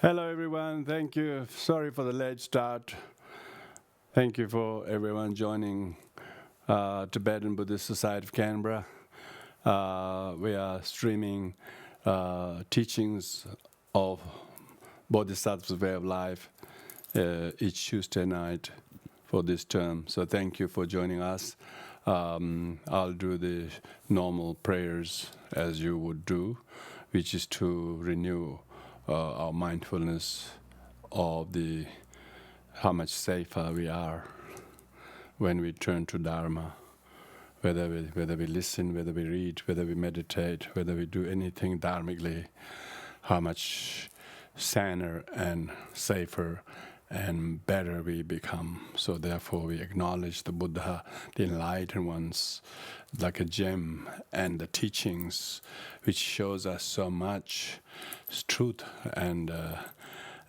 Hello everyone, thank you. Sorry for the late start. Thank you for everyone joining Tibetan Buddhist Society of Canberra. We are streaming teachings of Bodhisattva's way of life each Tuesday night for this term. So thank you for joining us. I'll do the normal prayers as you would do, which is to renew our mindfulness of how much safer we are when we turn to Dharma, whether we listen, whether we read, whether we meditate, whether we do anything dharmically, how much saner and safer and better we become. So therefore we acknowledge the Buddha, the enlightened ones, like a gem, and the teachings which shows us so much truth and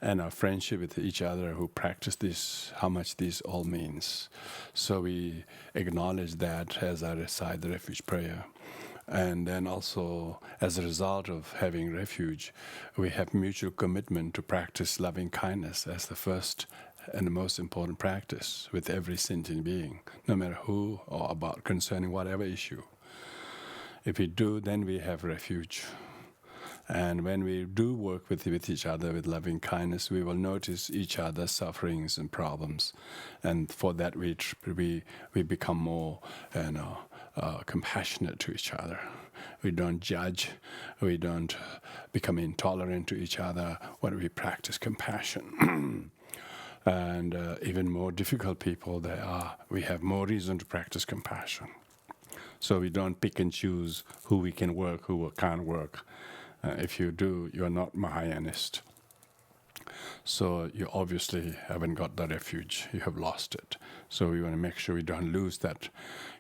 our friendship with each other who practice this, how much this all means. So we acknowledge that as I recite the refuge prayer. And then also, as a result of having refuge, we have mutual commitment to practice loving kindness as the first and the most important practice with every sentient being, no matter who or about concerning whatever issue. If we do, then we have refuge. And when we do work with each other with loving kindness, we will notice each other's sufferings and problems. And for that we become more, compassionate to each other. We don't judge. We don't become intolerant to each other when we practice compassion. And even more difficult people they are, we have more reason to practice compassion. So we don't pick and choose who we can work, who can't work. If you do, you're not Mahayanist. So you obviously haven't got the refuge, you have lost it. So we want to make sure we don't lose that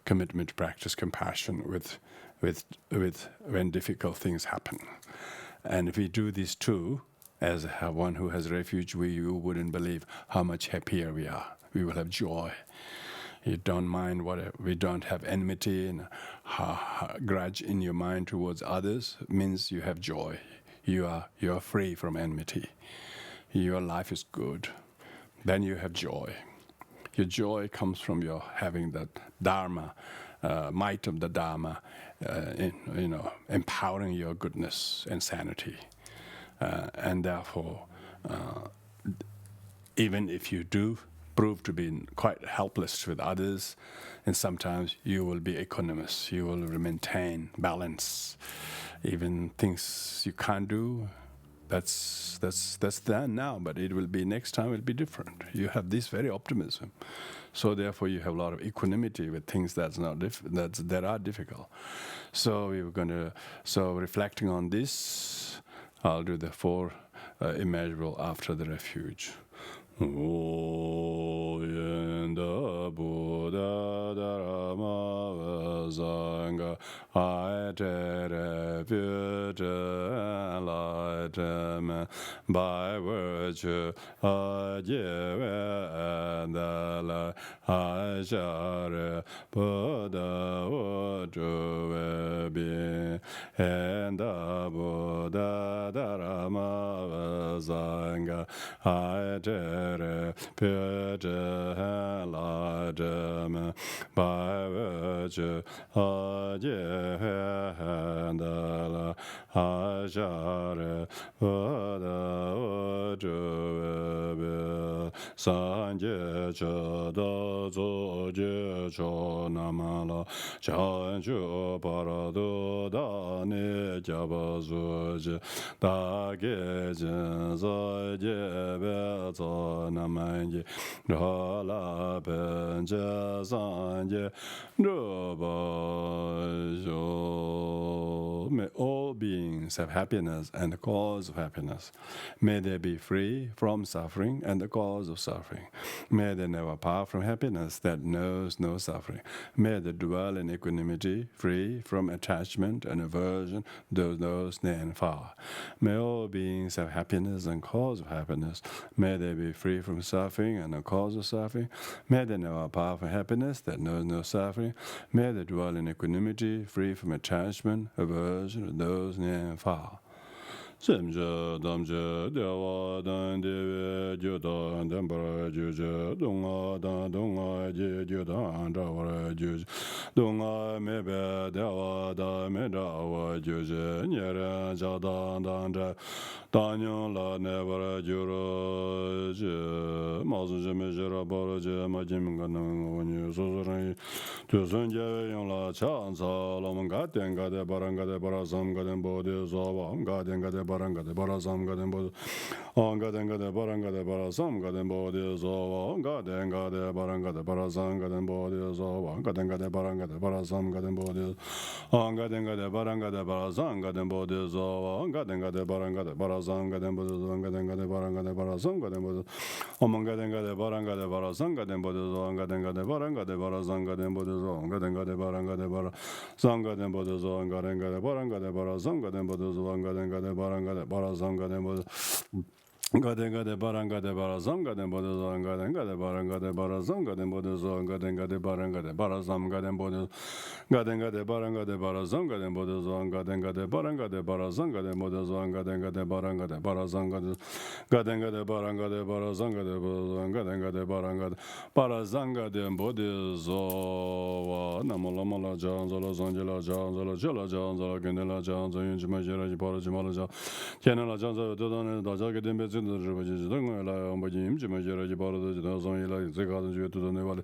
commitment to practice compassion with when difficult things happen. And if we do these two, as one who has refuge, you wouldn't believe how much happier we are. We will have joy. You don't mind whatever. We don't have enmity and grudge in your mind towards others. It means you have joy. You are free from enmity. Your life is good. Then you have joy. Your joy comes from your having that Dharma, might of the Dharma, empowering your goodness and sanity. And therefore, even if you do prove to be quite helpless with others, and sometimes you will be equanimous, you will maintain balance. Even things you can't do, that's done now, but it will be next time, it will be different. You have this very optimism. So therefore you have a lot of equanimity with things that are difficult. So reflecting on this, I'll do the 4 immeasurable after the refuge. O yenda Buddha Dharma Sangha, I take refuge enlightenment by virtue I give and the light I share Buddha true being and the Buddha Dharma Sangha, I take refuge enlightenment by virtue I give and the light I share Buddha true being Sanje chada zo je cho namala chan chu parado da ne jaba zo je da ge jen za je be zo namanje ra la ben je san je ro ba jo. May all beings have happiness and the cause of happiness. May they be free from suffering and the cause of suffering. May they never part from happiness that knows no suffering. May they dwell in equanimity, free from attachment and aversion, those knows near and far. May all beings have happiness and cause of happiness. May they be free from suffering and the cause of suffering. May they never part from happiness that knows no suffering. May they dwell in equanimity, free from attachment, aversion, those near and far. Semje damje dewa dan dewe judan dambara juje dunga dan dunga je judan dawara juje dunga mebe dewa da me dawa juje nyere jadan dan da danyon la nebara juro je mazu je me jera bara je ma jim ganang wani sozoran tusun je yon la chan sa la manga tenga de baranga de barazam gaden bode zova gaden gade baranga de barazam gaden bode gaden gade baranga de barazam gaden bode zova gaden gade baranga de barazam gaden bode zova gaden gade baranga de barazam gaden bode gaden gade baranga de barazam gaden bode zova gaden gade baranga de barazam gaden bode zova gaden gade baranga de barazam gaden bode gaden gade baranga de barazam gaden bode zova gaden gade baranga de barazam gaden bode zova gaden gade baranga de barazam Zanga den bodo zonga den gade baranga de bara zanga den bodo zonga den gade baranga de bara zanga den bodo Gaden gade baranga de bara zanga den bodo zonga den gade baranga de bara zanga den bodo zonga den gade baranga de bara zanga den bodo gaden gade baranga de bara zanga den bodo zonga den gade baranga de bara zanga den bodo zonga den gade baranga de bara zanga gaden gade baranga de bara zanga de bodo zonga den gade baranga de bara zanga den bodo zo namola mola janzala zanjala janzala jala janzala gendela janzala yunjima jira jipara jimala janzala kenela janzala dodane dajaga dembe zindar la ambaji imjima jira jipara dodane zanjala zekadan juye dodane vale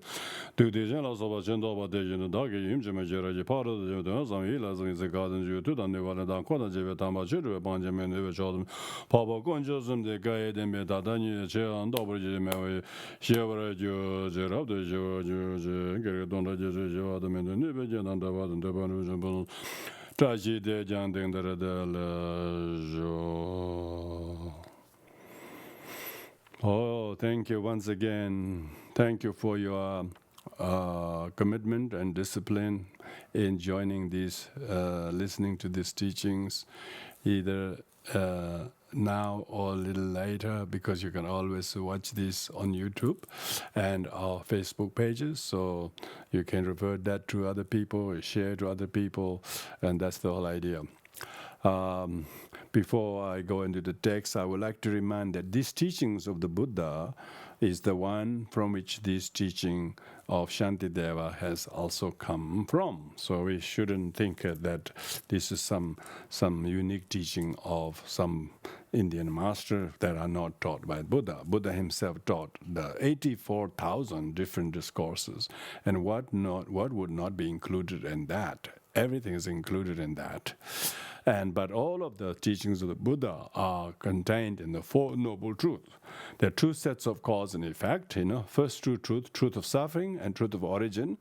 dudejin la soba chendo ba dejin dagi imjima jira jipara dodane zanjala zekadan juye dodane vale dan koda jebe tamba chiru banje mene ve chodum papa konjo zumde gaye dembe dadani chean dobro jime shevra jo jera de jo jo gere donda jo jo da mene ne be jan da va da ba no bon traji de jan de jo. Oh, thank you once again. Thank you for your commitment and discipline in joining these, listening to these teachings, either now or a little later, because you can always watch this on YouTube and our Facebook pages, so you can revert that to other people, share to other people, and that's the whole idea. Before I go into the text, I would like to remind that these teachings of the Buddha is the one from which this teaching of Shantideva has also come from. So we shouldn't think that this is some unique teaching of some Indian master that are not taught by Buddha. Buddha himself taught the 84,000 different discourses, and what would not be included in that? Everything is included in that. But all of the teachings of the Buddha are contained in the Four Noble Truths. There are two sets of cause and effect. First true truth, truth of suffering and truth of origin.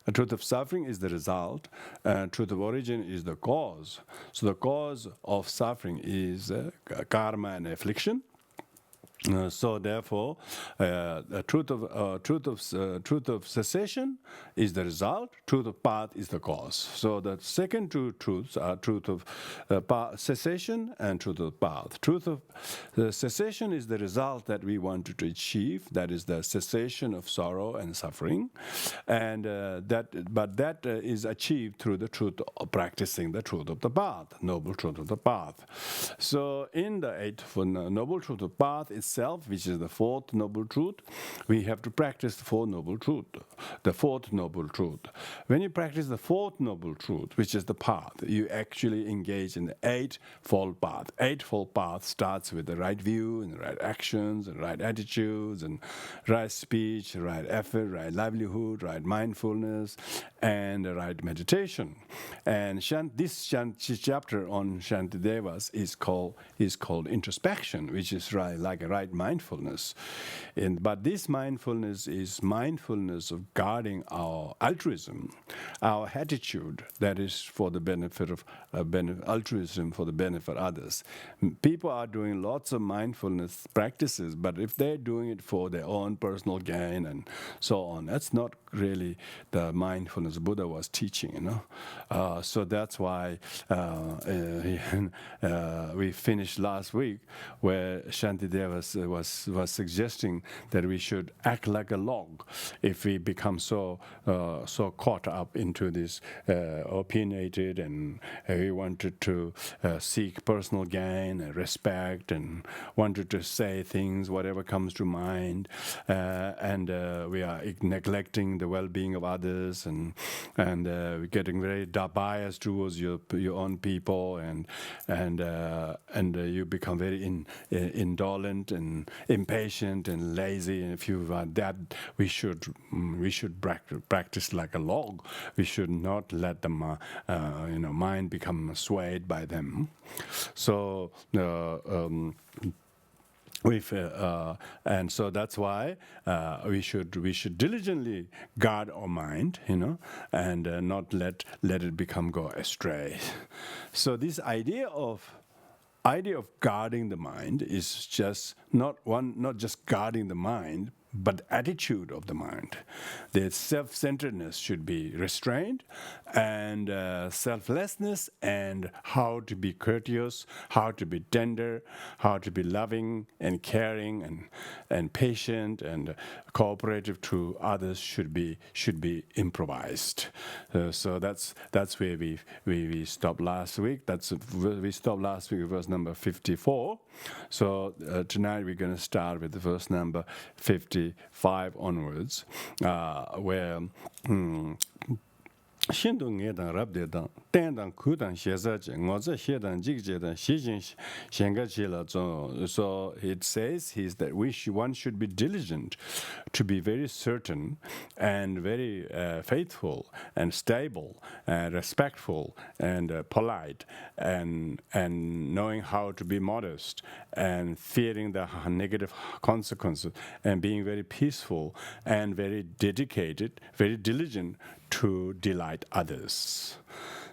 The truth of suffering is the result, and truth of origin is the cause. So the cause of suffering is karma and affliction. So therefore, the truth of cessation is the result. Truth of path is the cause. So the second two truths are truth of cessation and truth of path. Truth of cessation is the result that we wanted to achieve. That is the cessation of sorrow and suffering, and that is achieved through the truth of practicing the truth of the path, noble truth of the path. So in the Eighth Noble Truth of Path itself, which is the fourth noble truth, we have to practice the fourth noble truth. The fourth noble truth. When you practice the fourth noble truth, which is the path, you actually engage in the eightfold path. Eightfold path starts with the right view and the right actions and right attitudes and right speech, right effort, right livelihood, right mindfulness, and the right meditation. And this chapter on Shantidevas is called introspection, which is like a right mindfulness. But this mindfulness is mindfulness of guarding our altruism, our attitude that is for the benefit of altruism for the benefit of others. People are doing lots of mindfulness practices, but if they're doing it for their own personal gain and so on, that's not really the mindfulness Buddha was teaching. So that's why we finished last week where Shantideva was suggesting that we should act like a log if we become so caught up into this opinionated, and we wanted to seek personal gain and respect, and wanted to say things whatever comes to mind, and we are neglecting the well-being of others, and we're getting very biased towards your own people, and you become very indolent and impatient and lazy. And if you are that, we should practice like a log. We should not let the mind become swayed by them. So and so that's why we should diligently guard our mind, and not let it go astray. So this idea of guarding the mind is just not just guarding the mind, but attitude of the mind. The self-centeredness should be restrained, and selflessness, and how to be courteous, how to be tender, how to be loving and caring and patient and cooperative to others should be improvised. So that's where we stopped last week. We stopped last week with verse number 54. So tonight we're going to start with the verse number 55 onwards, where Shindu nge dang rabde dang, ten dang ku dang xie je, ngo zhe xie dang jig je dang xi jing xian ge qi le zong. So it says that one should be diligent to be very certain and very faithful and stable and respectful and polite, and knowing how to be modest and fearing the negative consequences, and being very peaceful and very dedicated, very diligent to delight others.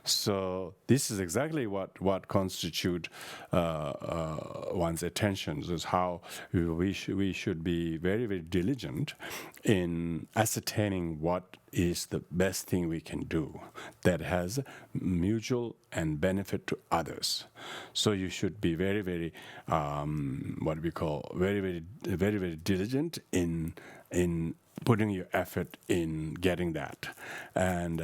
So this is exactly what constitutes one's attention. This is how we should be very, very diligent in ascertaining what is the best thing we can do that has mutual and benefit to others. So you should be very, very what we call very, very diligent in putting your effort in getting that, and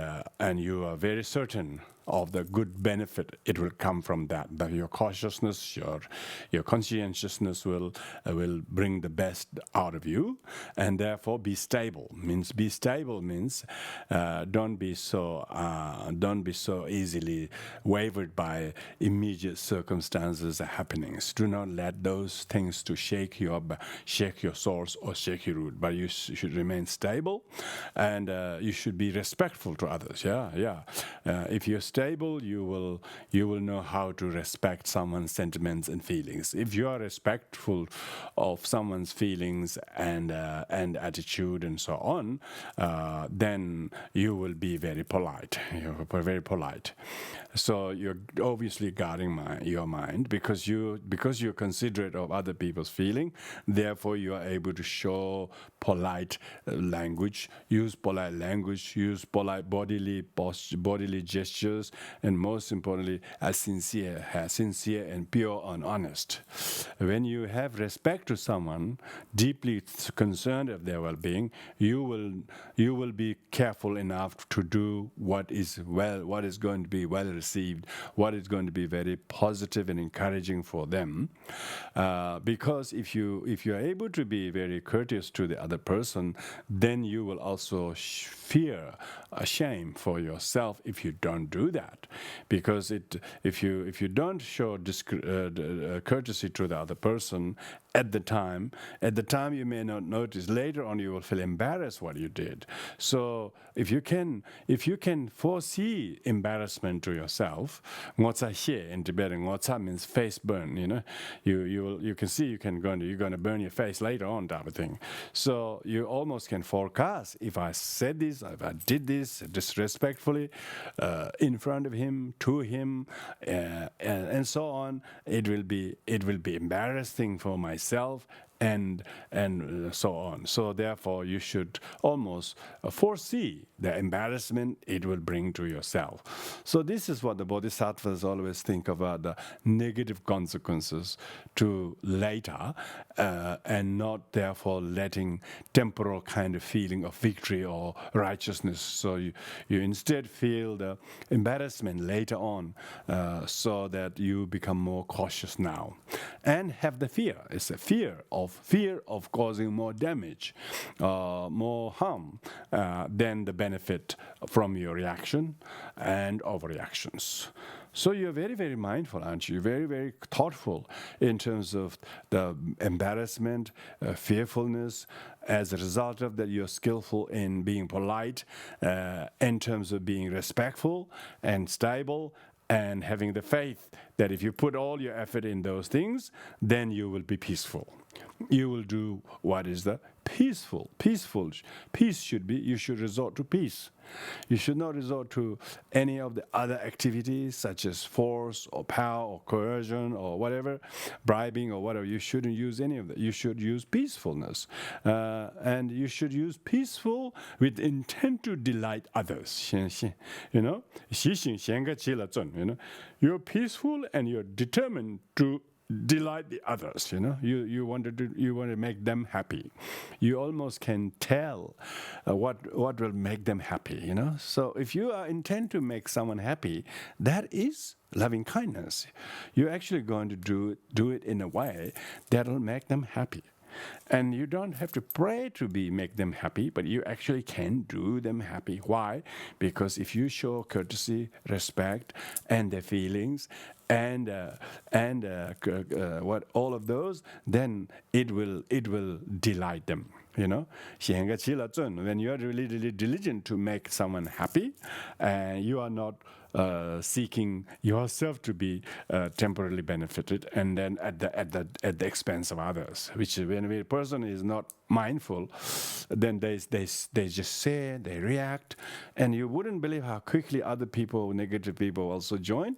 you are very certain of the good benefit it will come from that. That your cautiousness, your conscientiousness will bring the best out of you, and therefore be stable. Be stable means don't be so easily wavered by immediate circumstances and happenings. Do not let those things to shake your source or shake your root. But you should remain stable, and you should be respectful to others. If you're stable, you will know how to respect someone's sentiments and feelings. If you are respectful of someone's feelings and attitude and so on, then you will be very polite. You're very polite. So you're obviously guarding your mind because you're considerate of other people's feeling. Therefore, you are able to show polite language, use polite bodily gestures, and most importantly, as sincere and pure and honest. When you have respect to someone, deeply concerned of their well-being, you will be careful enough to do what is going to be well received, what is going to be very positive and encouraging for them. Because if you are able to be very courteous to the other person, then you will also fear a shame for yourself if you don't do that. Because if you don't show courtesy to the other person at the time you may not notice. Later on, you will feel embarrassed what you did. So if you can foresee embarrassment to yourself, ngotsa xie in Tibetan, ngotsa means face burn. You can see you're going to burn your face later on, type of thing. So you almost can forecast, if I said this, if I did this disrespectfully in front of him, to him, and so on, it will be embarrassing for myself and so on. So therefore, you should almost foresee the embarrassment it will bring to yourself. So this is what the Bodhisattvas always think about, the negative consequences to later, and not therefore letting temporal kind of feeling of victory or righteousness. So you instead feel the embarrassment later on, so that you become more cautious now, and have the fear. It's a fear of causing more damage, more harm than the benefit from your reaction and overreactions. So you're very, very mindful, aren't you? Very, very thoughtful in terms of the embarrassment, fearfulness. As a result of that, you're skillful in being polite, in terms of being respectful and stable, and having the faith that if you put all your effort in those things, then you will be peaceful. You will do what is the peaceful. Peace should be, you should resort to peace. You should not resort to any of the other activities such as force or power or coercion or whatever, bribing or whatever. You shouldn't use any of that. You should use peacefulness. And you should use peaceful with intent to delight others. You know? You're peaceful and you're determined to delight the others. You want to make them happy. You almost can tell what will make them happy. So if you are intent to make someone happy, that is loving kindness. You're actually going to do it in a way that will make them happy. And you don't have to pray to make them happy, but you actually can do them happy. Why? Because if you show courtesy, respect, and their feelings, and what all of those, then it will delight them. When you are really, really diligent to make someone happy, you are not seeking yourself to be temporarily benefited, and then at the expense of others. Which when a person is not mindful, then they just say, they react, and you wouldn't believe how quickly other people, negative people, also join.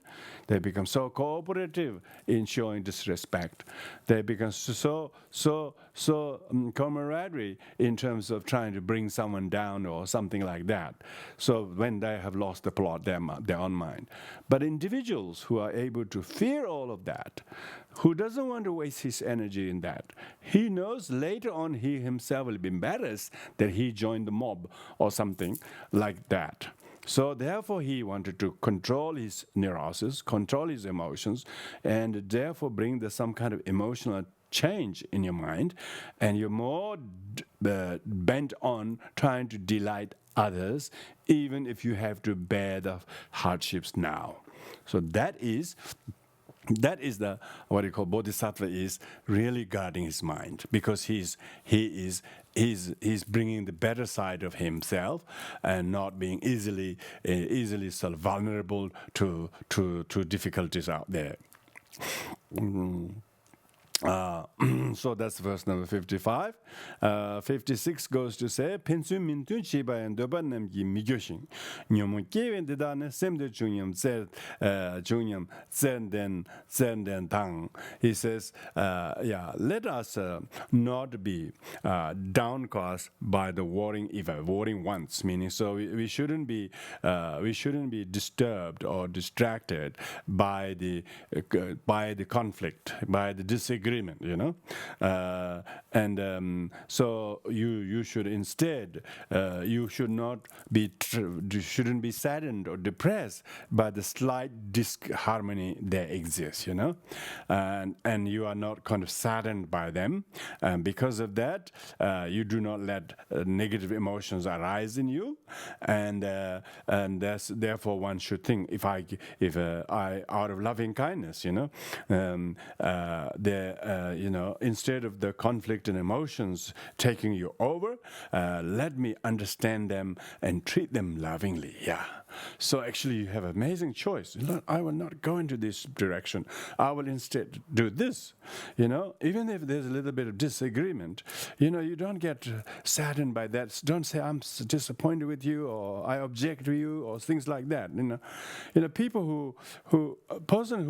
They become so cooperative in showing disrespect. They become so camaraderie in terms of trying to bring someone down or something like that. So when they have lost the plot, their own mind. But individuals who are able to fear all of that, who doesn't want to waste his energy in that, he knows later on he himself will be embarrassed that he joined the mob or something like that. So therefore he wanted to control his neurosis, control his emotions, and therefore bring some kind of emotional change in your mind, and you're more bent on trying to delight others, even if you have to bear the hardships now. So that is the what you call Bodhisattva is really guarding his mind, because he's bringing the better side of himself and not being easily sort of vulnerable to difficulties out there. So that's verse number 55. 56 goes to say, Pensu mintun chibayan doba namgi migyoshin. Nyomu kewen dedane semde chunyam zenden tang. He says, let us not be downcast by the warring ones, meaning so we shouldn't be disturbed or distracted by the conflict, by the disagreement. So you should instead you shouldn't be saddened or depressed by the slight disharmony that exists, and you are not kind of saddened by them, and because of that you do not let negative emotions arise in you, and therefore one should think, if I out of loving kindness, instead of the conflict and emotions taking you over, let me understand them and treat them lovingly. So actually you have an amazing choice. I will not go into this direction. I will instead do this. Even if there's a little bit of disagreement, you don't get saddened by that. Don't say, I'm disappointed with you, or I object to you, or things like that. People a person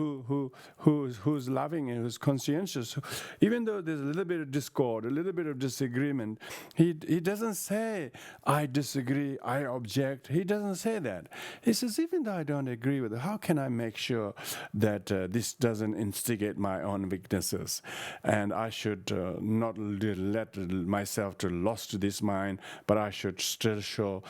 who's loving and who's conscientious conscious, even though there's a little bit of discord, a little bit of disagreement, he doesn't say, I disagree, I object. He doesn't say that. He says, even though I don't agree with it, how can I make sure that this doesn't instigate my own weaknesses? And I should not let myself to lost to this mind, but I should still show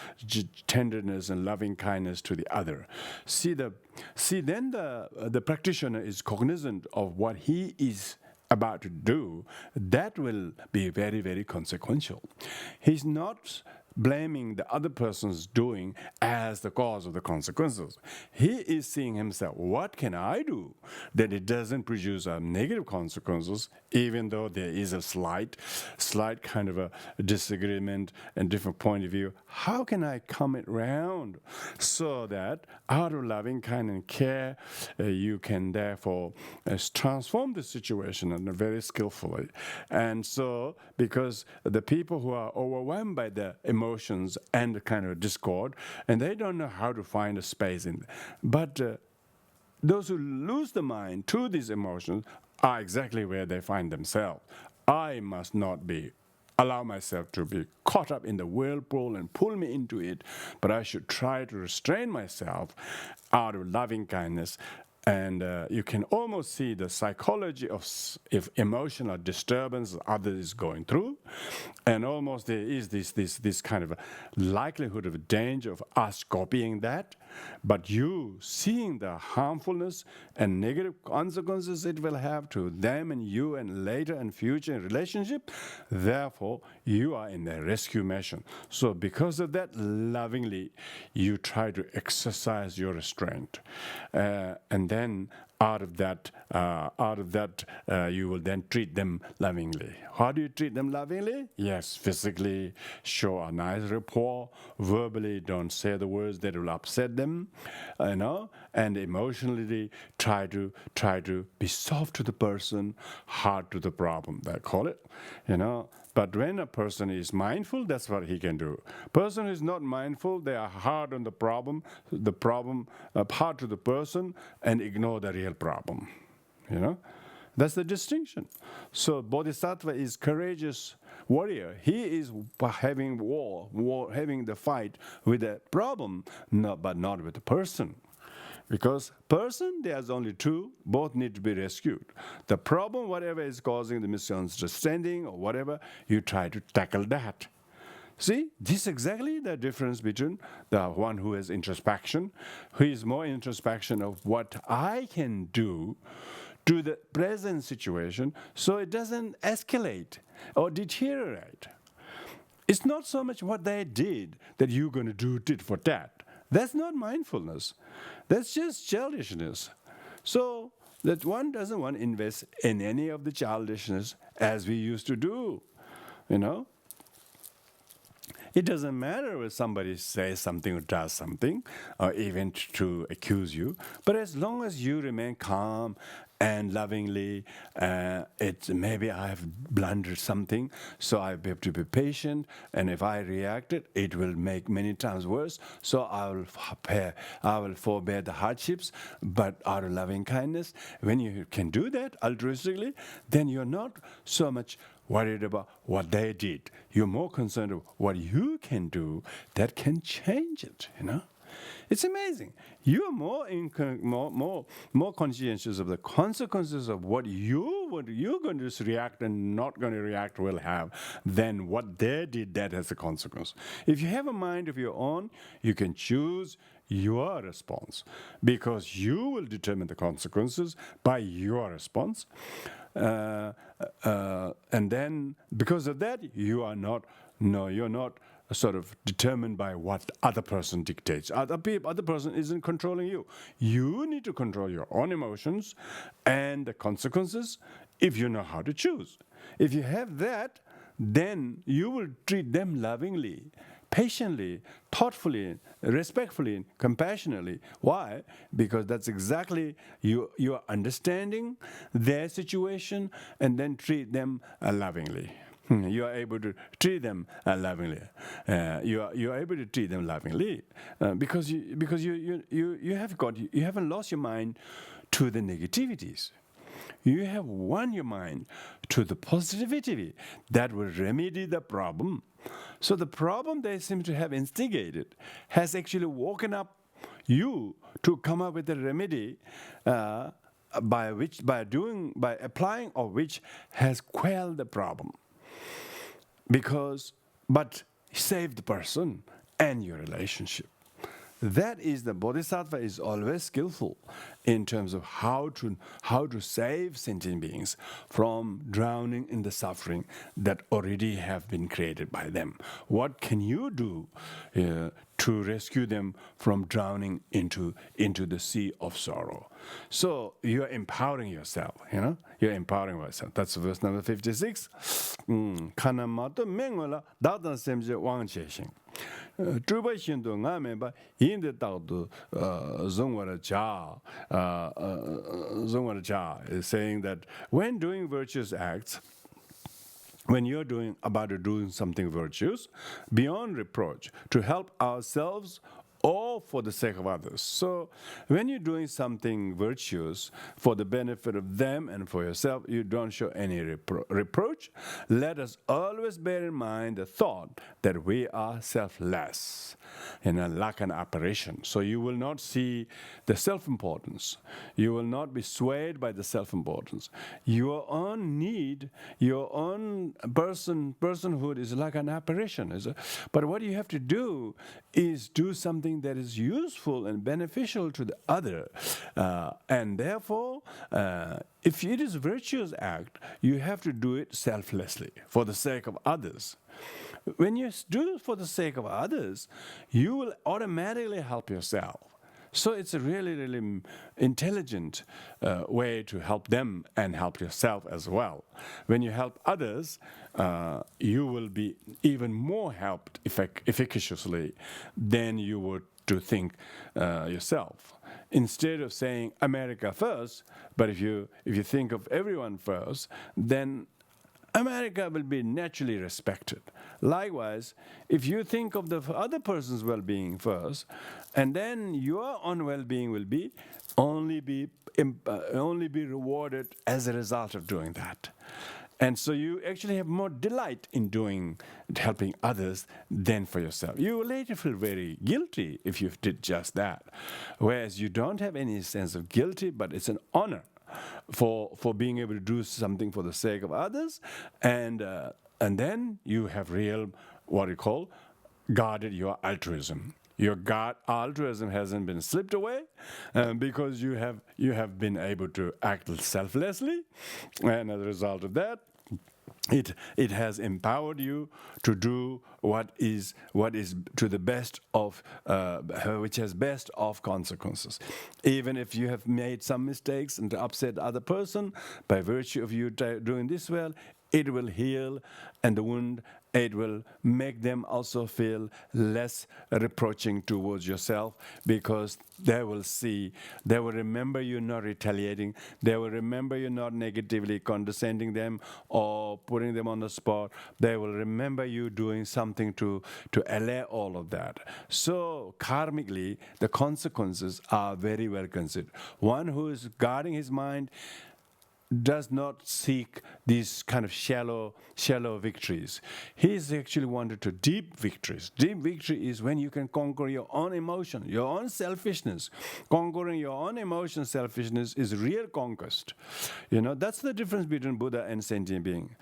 tenderness and loving kindness to the other. See, then the practitioner is cognizant of what he is about to do. That will be very, very consequential. He's not blaming the other person's doing as the cause of the consequences. He is seeing himself, what can I do that it doesn't produce negative consequences, even though there is a slight kind of a disagreement and different point of view. How can I come it round so that out of loving kind and care, you can therefore transform the situation in a very skillfully. And so, because the people who are overwhelmed by the emotions and the kind of discord, and they don't know how to find a space in. But those who lose the mind to these emotions are exactly where they find themselves. I must not allow myself to be caught up in the whirlpool and pull me into it, but I should try to restrain myself out of loving kindness. And you can almost see the psychology of if emotional disturbance others is going through, and almost there is this kind of a likelihood of a danger of us copying that, but you seeing the harmfulness and negative consequences it will have to them and you and later and future relationship, therefore you are in the rescue mission. So because of that, lovingly you try to exercise your restraint, and then out of that, you will then treat them lovingly. How do you treat them lovingly? Yes, physically, show a nice rapport. Verbally, don't say the words that will upset them, and emotionally, try to be soft to the person, hard to the problem. They call it, But when a person is mindful, that's what he can do. Person who is not mindful, they are hard on the problem hard to the person, and ignore the real problem. That's the distinction. So Bodhisattva is courageous warrior. He is having having the fight with the problem, but not with the person. Because person, there's only two, both need to be rescued. The problem, whatever is causing the misunderstanding or whatever, you try to tackle that. See, this is exactly the difference between the one who has introspection, who is more introspection of what I can do to the present situation so it doesn't escalate or deteriorate. It's not so much what they did that you're going to do tit for tat. That's not mindfulness. That's just childishness. So that one doesn't want to invest in any of the childishness as we used to do, It doesn't matter if somebody says something or does something, or even to accuse you. But as long as you remain calm and lovingly, maybe I have blundered something, so I have to be patient. And if I reacted, it will make many times worse. So I will forbear the hardships, but out of loving kindness. When you can do that altruistically, then you're not so much worried about what they did. You're more concerned with what you can do that can change it, It's amazing. You are more conscientious of the consequences of what you're going to react and not going to react will have than what they did that has a consequence. If you have a mind of your own, you can choose your response because you will determine the consequences by your response. And then because of that, you're not sort of determined by what other person dictates. Other person isn't controlling you. You need to control your own emotions and the consequences if you know how to choose. If you have that, then you will treat them lovingly, patiently, thoughtfully, respectfully, compassionately. Why? Because that's exactly you are understanding their situation and then treat them lovingly. You are able to treat them lovingly. You are able to treat them lovingly because you haven't lost your mind to the negativities. You have won your mind to the positivity that will remedy the problem. So the problem they seem to have instigated has actually woken up you to come up with a remedy by applying of which has quelled the problem. But save the person and your relationship. That is, the Bodhisattva is always skillful in terms of how to save sentient beings from drowning in the suffering that already have been created by them. What can you do to rescue them from drowning into the sea of sorrow? So you're empowering yourself, You're empowering yourself. That's verse number 56. Kanamato mengola dadan semje wangcheshing. Truba shinto nga meba yinde tagdu zongwara cha is saying that when doing virtuous acts, when you're doing something virtuous, beyond reproach, to help ourselves or for the sake of others. So when you're doing something virtuous for the benefit of them and for yourself, you don't show any reproach. Let us always bear in mind the thought that we are selfless and lack an apparition. So you will not see the self-importance. You will not be swayed by the self-importance. Your own need, your own personhood is like an apparition. But what you have to do is do something that is useful and beneficial to the other. And therefore, if it is a virtuous act, you have to do it selflessly, for the sake of others. When you do it for the sake of others, you will automatically help yourself. So it's a really, really intelligent way to help them and help yourself as well. When you help others, you will be even more helped efficaciously than you would to think yourself. Instead of saying America first, but if you think of everyone first, then America will be naturally respected. Likewise, if you think of the other person's well-being first, and then your own well-being will only be rewarded as a result of doing that. And so you actually have more delight in helping others than for yourself. You will later feel very guilty if you did just that. Whereas you don't have any sense of guilty, but it's an honor for being able to do something for the sake of others, and then you have real, what you call, guarded your altruism. Your altruism hasn't been slipped away because you have been able to act selflessly, and as a result of that, it has empowered you to do what is to the best of which has best of consequences. Even if you have made some mistakes and upset other person, by virtue of you doing this well, it will heal and the wound. It will make them also feel less reproaching towards yourself, because they will remember you not retaliating, they will remember you not negatively condescending them or putting them on the spot. They will remember you doing something to allay all of that. So karmically, the consequences are very well considered. One who is guarding his mind does not seek these kind of shallow victories. He's actually wanted to deep victories. Deep victory is when you can conquer your own emotion, your own selfishness. Conquering your own emotion, selfishness is real conquest. That's the difference between Buddha and sentient being.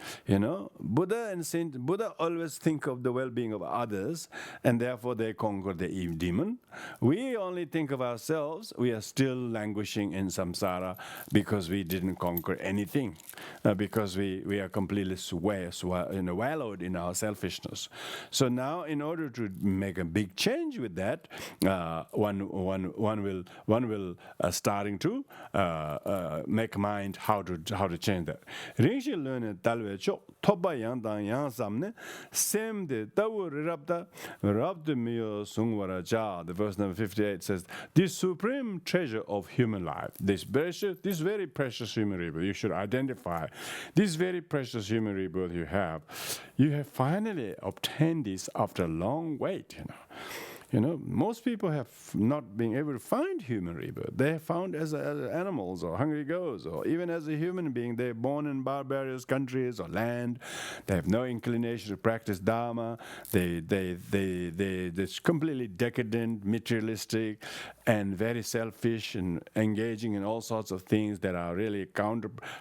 Buddha always think of the well-being of others, and therefore they conquer the demon. We only think of ourselves. We are still languishing in samsara because we didn't conquer anything, because we are completely wallowed in our selfishness. So now, in order to make a big change with that, one will starting to make mind how to change that. Rinshi learn talwe chok thoba yang dang yang samne sem de tawu rabda miyo sungwara ja. The verse number 58 says, this supreme treasure of human life, this very precious human rebirth, you should identify this very precious human rebirth you have finally obtained this after a long wait. Most people have not been able to find human rebirth. They have found as animals or hungry ghosts, or even as a human being. They're born in barbarous countries or land. They have no inclination to practice Dharma. They're completely decadent, materialistic, and very selfish, and engaging in all sorts of things that are really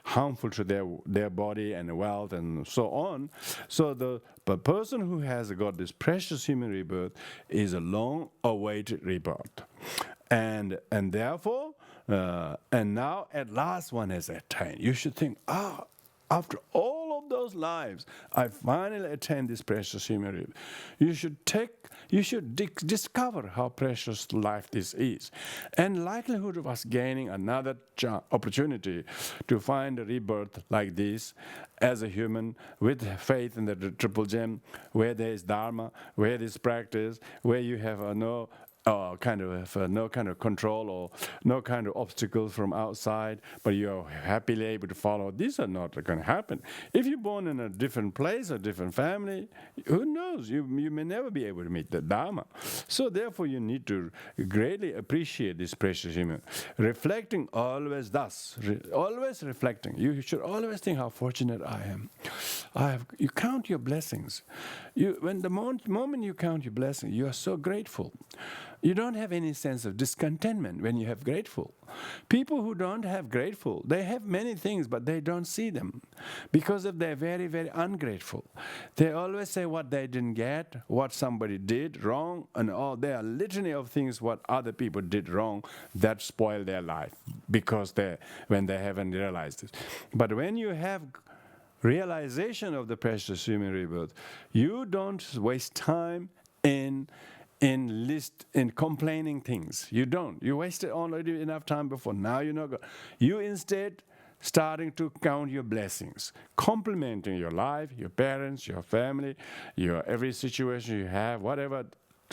harmful to their body and wealth and so on. So the person who has got this precious human rebirth is a long-awaited rebirth, and therefore, and now at last one has attained. You should think, after all of those lives, I finally attained this precious human rebirth. You should discover how precious life this is, and likelihood of us gaining another opportunity to find a rebirth like this as a human with faith in the triple gem, where there is Dharma, where there is practice, where you have no kind of control or no kind of obstacles from outside, but you're happily able to follow. These are not going to happen. If you're born in a different place, a different family, who knows? You may never be able to meet the Dharma. So therefore, you need to greatly appreciate this precious human. Reflecting always thus, always reflecting. You should always think how fortunate I am. You count your blessings. When the moment you count your blessings, you are so grateful. You don't have any sense of discontentment when you have grateful. People who don't have grateful, they have many things, but they don't see them because they're very, very ungrateful. They always say what they didn't get, what somebody did wrong, and all. There are litany of things what other people did wrong that spoil their life because when they haven't realized it. But when you have realization of the precious human rebirth, you don't waste time in complaining things. You don't. You wasted already enough time before. Now you're not going. You instead starting to count your blessings, complimenting your life, your parents, your family, your every situation you have, whatever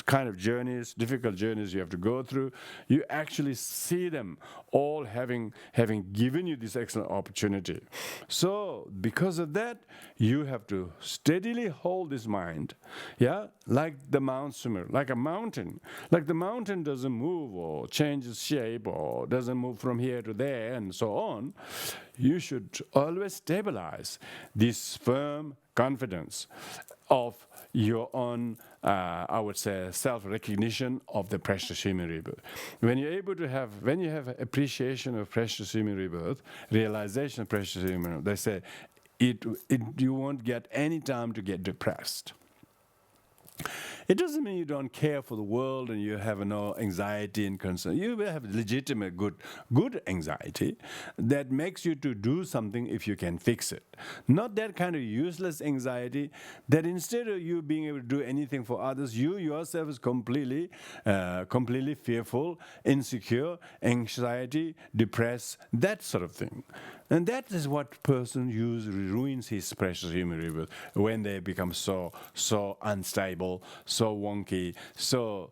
kind of journeys, difficult journeys you have to go through. You actually see them all having given you this excellent opportunity. So because of that, you have to steadily hold this mind, like the Mount Sumer, like a mountain. Like the mountain doesn't move or changes shape or doesn't move from here to there and so on. You should always stabilize this firm confidence of your own, I would say, self-recognition of the precious human rebirth. When you have appreciation of precious human rebirth, realization of precious human rebirth, they say, you won't get any time to get depressed. It doesn't mean you don't care for the world and you have no anxiety and concern. You will have legitimate good anxiety that makes you to do something if you can fix it. Not that kind of useless anxiety that instead of you being able to do anything for others, you yourself is completely fearful, insecure, anxiety, depressed, that sort of thing. And that is what person usually ruins his precious human rebirth when they become so unstable, so wonky, so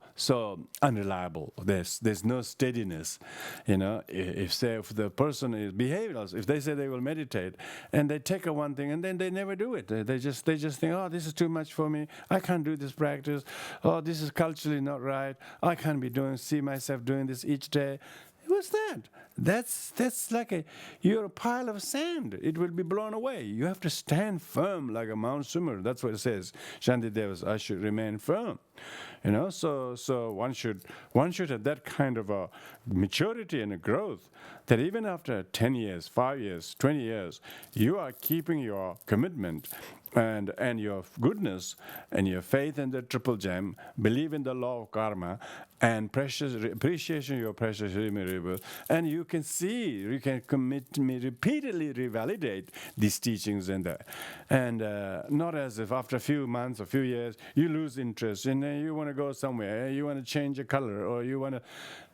unreliable. There's no steadiness. If the person is behavioral, if they say they will meditate and they take one thing and then they never do it. They just think, oh, this is too much for me. I can't do this practice. Oh, this is culturally not right. I can't see myself doing this each day. What's that? That's like you're a pile of sand. It will be blown away. You have to stand firm like a Mount Sumer. That's what it says. Shantideva, I should remain firm. So one should have that kind of a maturity and a growth that even after 10 years, 5 years, 20 years, you are keeping your commitment and your goodness and your faith in the triple gem, believe in the law of karma, and appreciation of your precious human rebirth, and you can repeatedly revalidate these teachings and not as if after a few months or few years you lose interest and you want to go somewhere, you want to change a color, or you want to.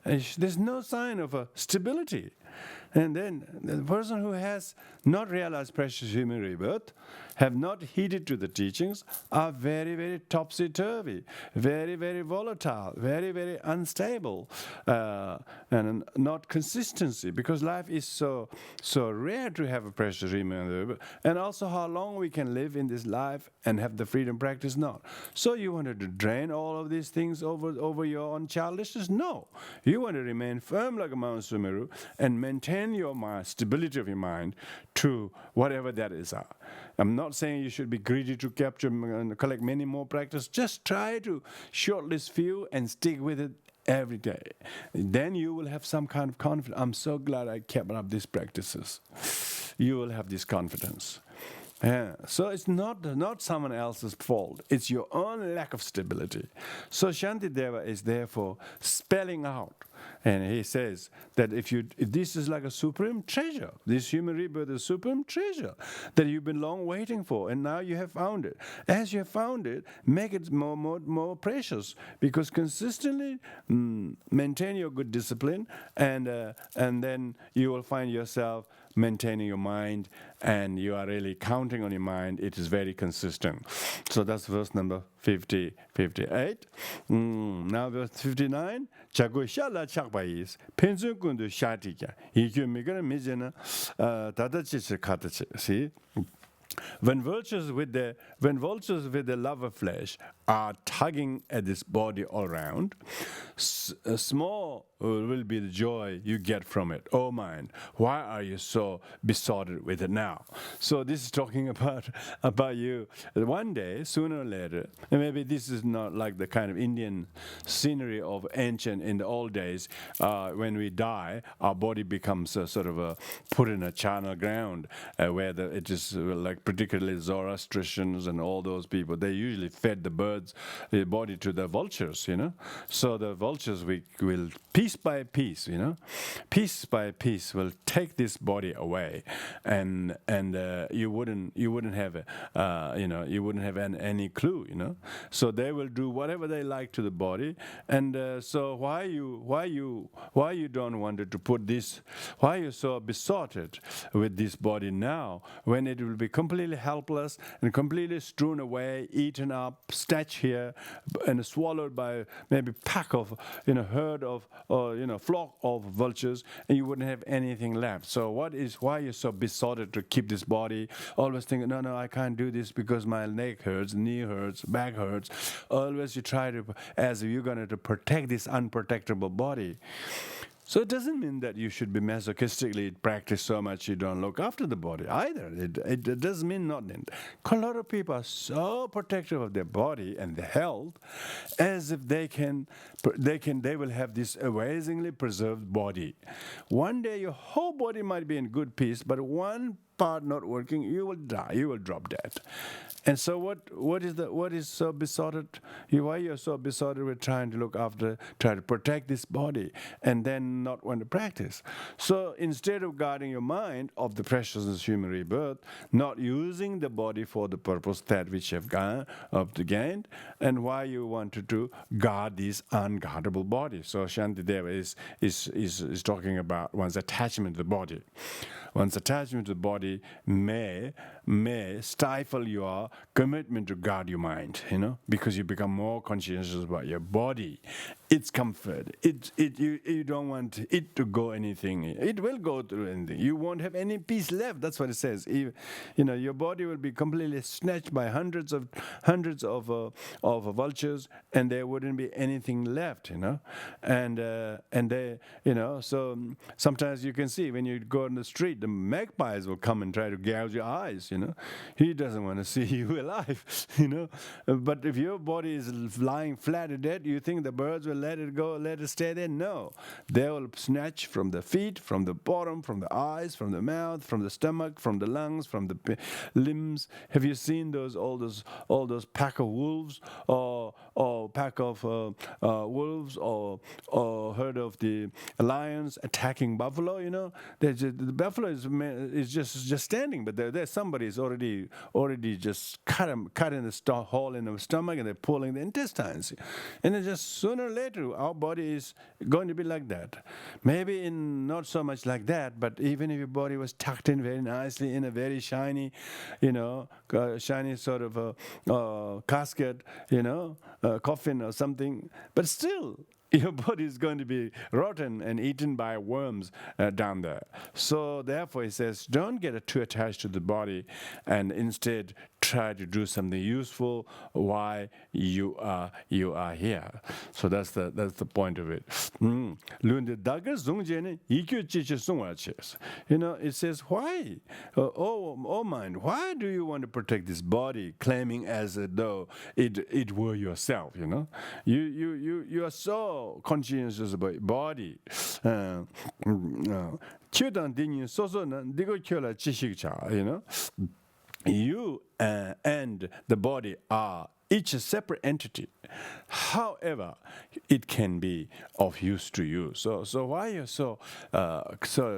There's no sign of stability. And then the person who has not realized precious human rebirth, have not heeded to the teachings, are very, very topsy-turvy, very, very volatile, very, very unstable, and not consistency, because life is so rare to have a precious human rebirth, and also how long we can live in this life and have the freedom practice not. So you wanted to drain all of these things over your own childishness? No. You want to remain firm like a Mount Sumeru and maintain your mind, stability of your mind, to whatever that is. I'm not saying you should be greedy to capture and collect many more practice. Just try to shortlist few and stick with it every day. Then you will have some kind of confidence. I'm so glad I kept up these practices. You will have this confidence. Yeah. So it's not someone else's fault. It's your own lack of stability. So Shantideva is therefore spelling out, and he says that if this is like a supreme treasure, this human rebirth is a supreme treasure that you've been long waiting for, and now you have found it. As you have found it, make it more precious, because consistently maintain your good discipline, and then you will find yourself maintaining your mind, and you are really counting on your mind. It is very consistent. So that's verse number 58. Now verse 59. Chago shala chakbais pensun kundu shatika. Ikyu migana mijena tadachi katachi. See? When vultures with the love of flesh are tugging at this body all around, small will be the joy you get from it. Oh mind, why are you so besotted with it now? So this is talking about you. One day, sooner or later, and maybe this is not like the kind of Indian scenery of ancient in the old days, when we die, our body becomes sort of put in a charnel ground where it is like particularly Zoroastrians and all those people, they usually fed the body to the vultures, So the vultures will piece by piece, piece by piece will take this body away, and you wouldn't have any clue, So they will do whatever they like to the body, and so why you don't want to put this? Why you so besotted with this body now, when it will be completely helpless and completely strewn away, eaten up, snatched here, and swallowed by maybe pack of, herd of, or flock of vultures, and you wouldn't have anything left. So why you're so besotted to keep this body? Always thinking, no, I can't do this because my leg hurts, knee hurts, back hurts. Always you try to, as if you're going to protect this unprotectable body. So it doesn't mean that you should be masochistically practice so much you don't look after the body either. It doesn't mean not. A lot of people are so protective of their body and their health, as if they will have this amazingly preserved body. One day your whole body might be in good peace, but one part not working, you will die. You will drop dead. And so what is so besotted? Why you're so besotted with trying to protect this body, and then not want to practice? So instead of guarding your mind of the preciousness of human rebirth, not using the body for the purpose that which you have gained, and why you wanted to guard this unguardable body. So Shantideva is talking about one's attachment to the body. One's attachment to the body may stifle your commitment to guard your mind, because you become more conscientious about your body, its comfort. You don't want it to go anything. It will go through anything. You won't have any peace left. That's what it says. Your body will be completely snatched by hundreds of vultures, and there wouldn't be anything left. And they, so sometimes you can see when you go on the street, the magpies will come and try to gouge your eyes, He doesn't want to see you alive, But if your body is lying flat dead, you think the birds will let it go, let it stay there? No. They will snatch from the feet, from the bottom, from the eyes, from the mouth, from the stomach, from the lungs, from the limbs. Have you seen all those pack of wolves, or pack of wolves, or herd of the lions attacking buffalo? The buffalo is just standing, but there's somebody body is already just cut in the hole in the stomach, and they're pulling the intestines. And then just sooner or later, our body is going to be like that. Maybe not so much like that, but even if your body was tucked in very nicely in a very shiny, shiny sort of a casket, coffin or something, but still, your body is going to be rotten and eaten by worms down there. So therefore, he says, don't get too attached to the body, and instead try to do something useful while you are here. So that's the point of it. It says, why? Oh mind, why do you want to protect this body, claiming as though it were yourself? You are so conscientious about body. You and the body are each a separate entity. However, it can be of use to you. So why you're so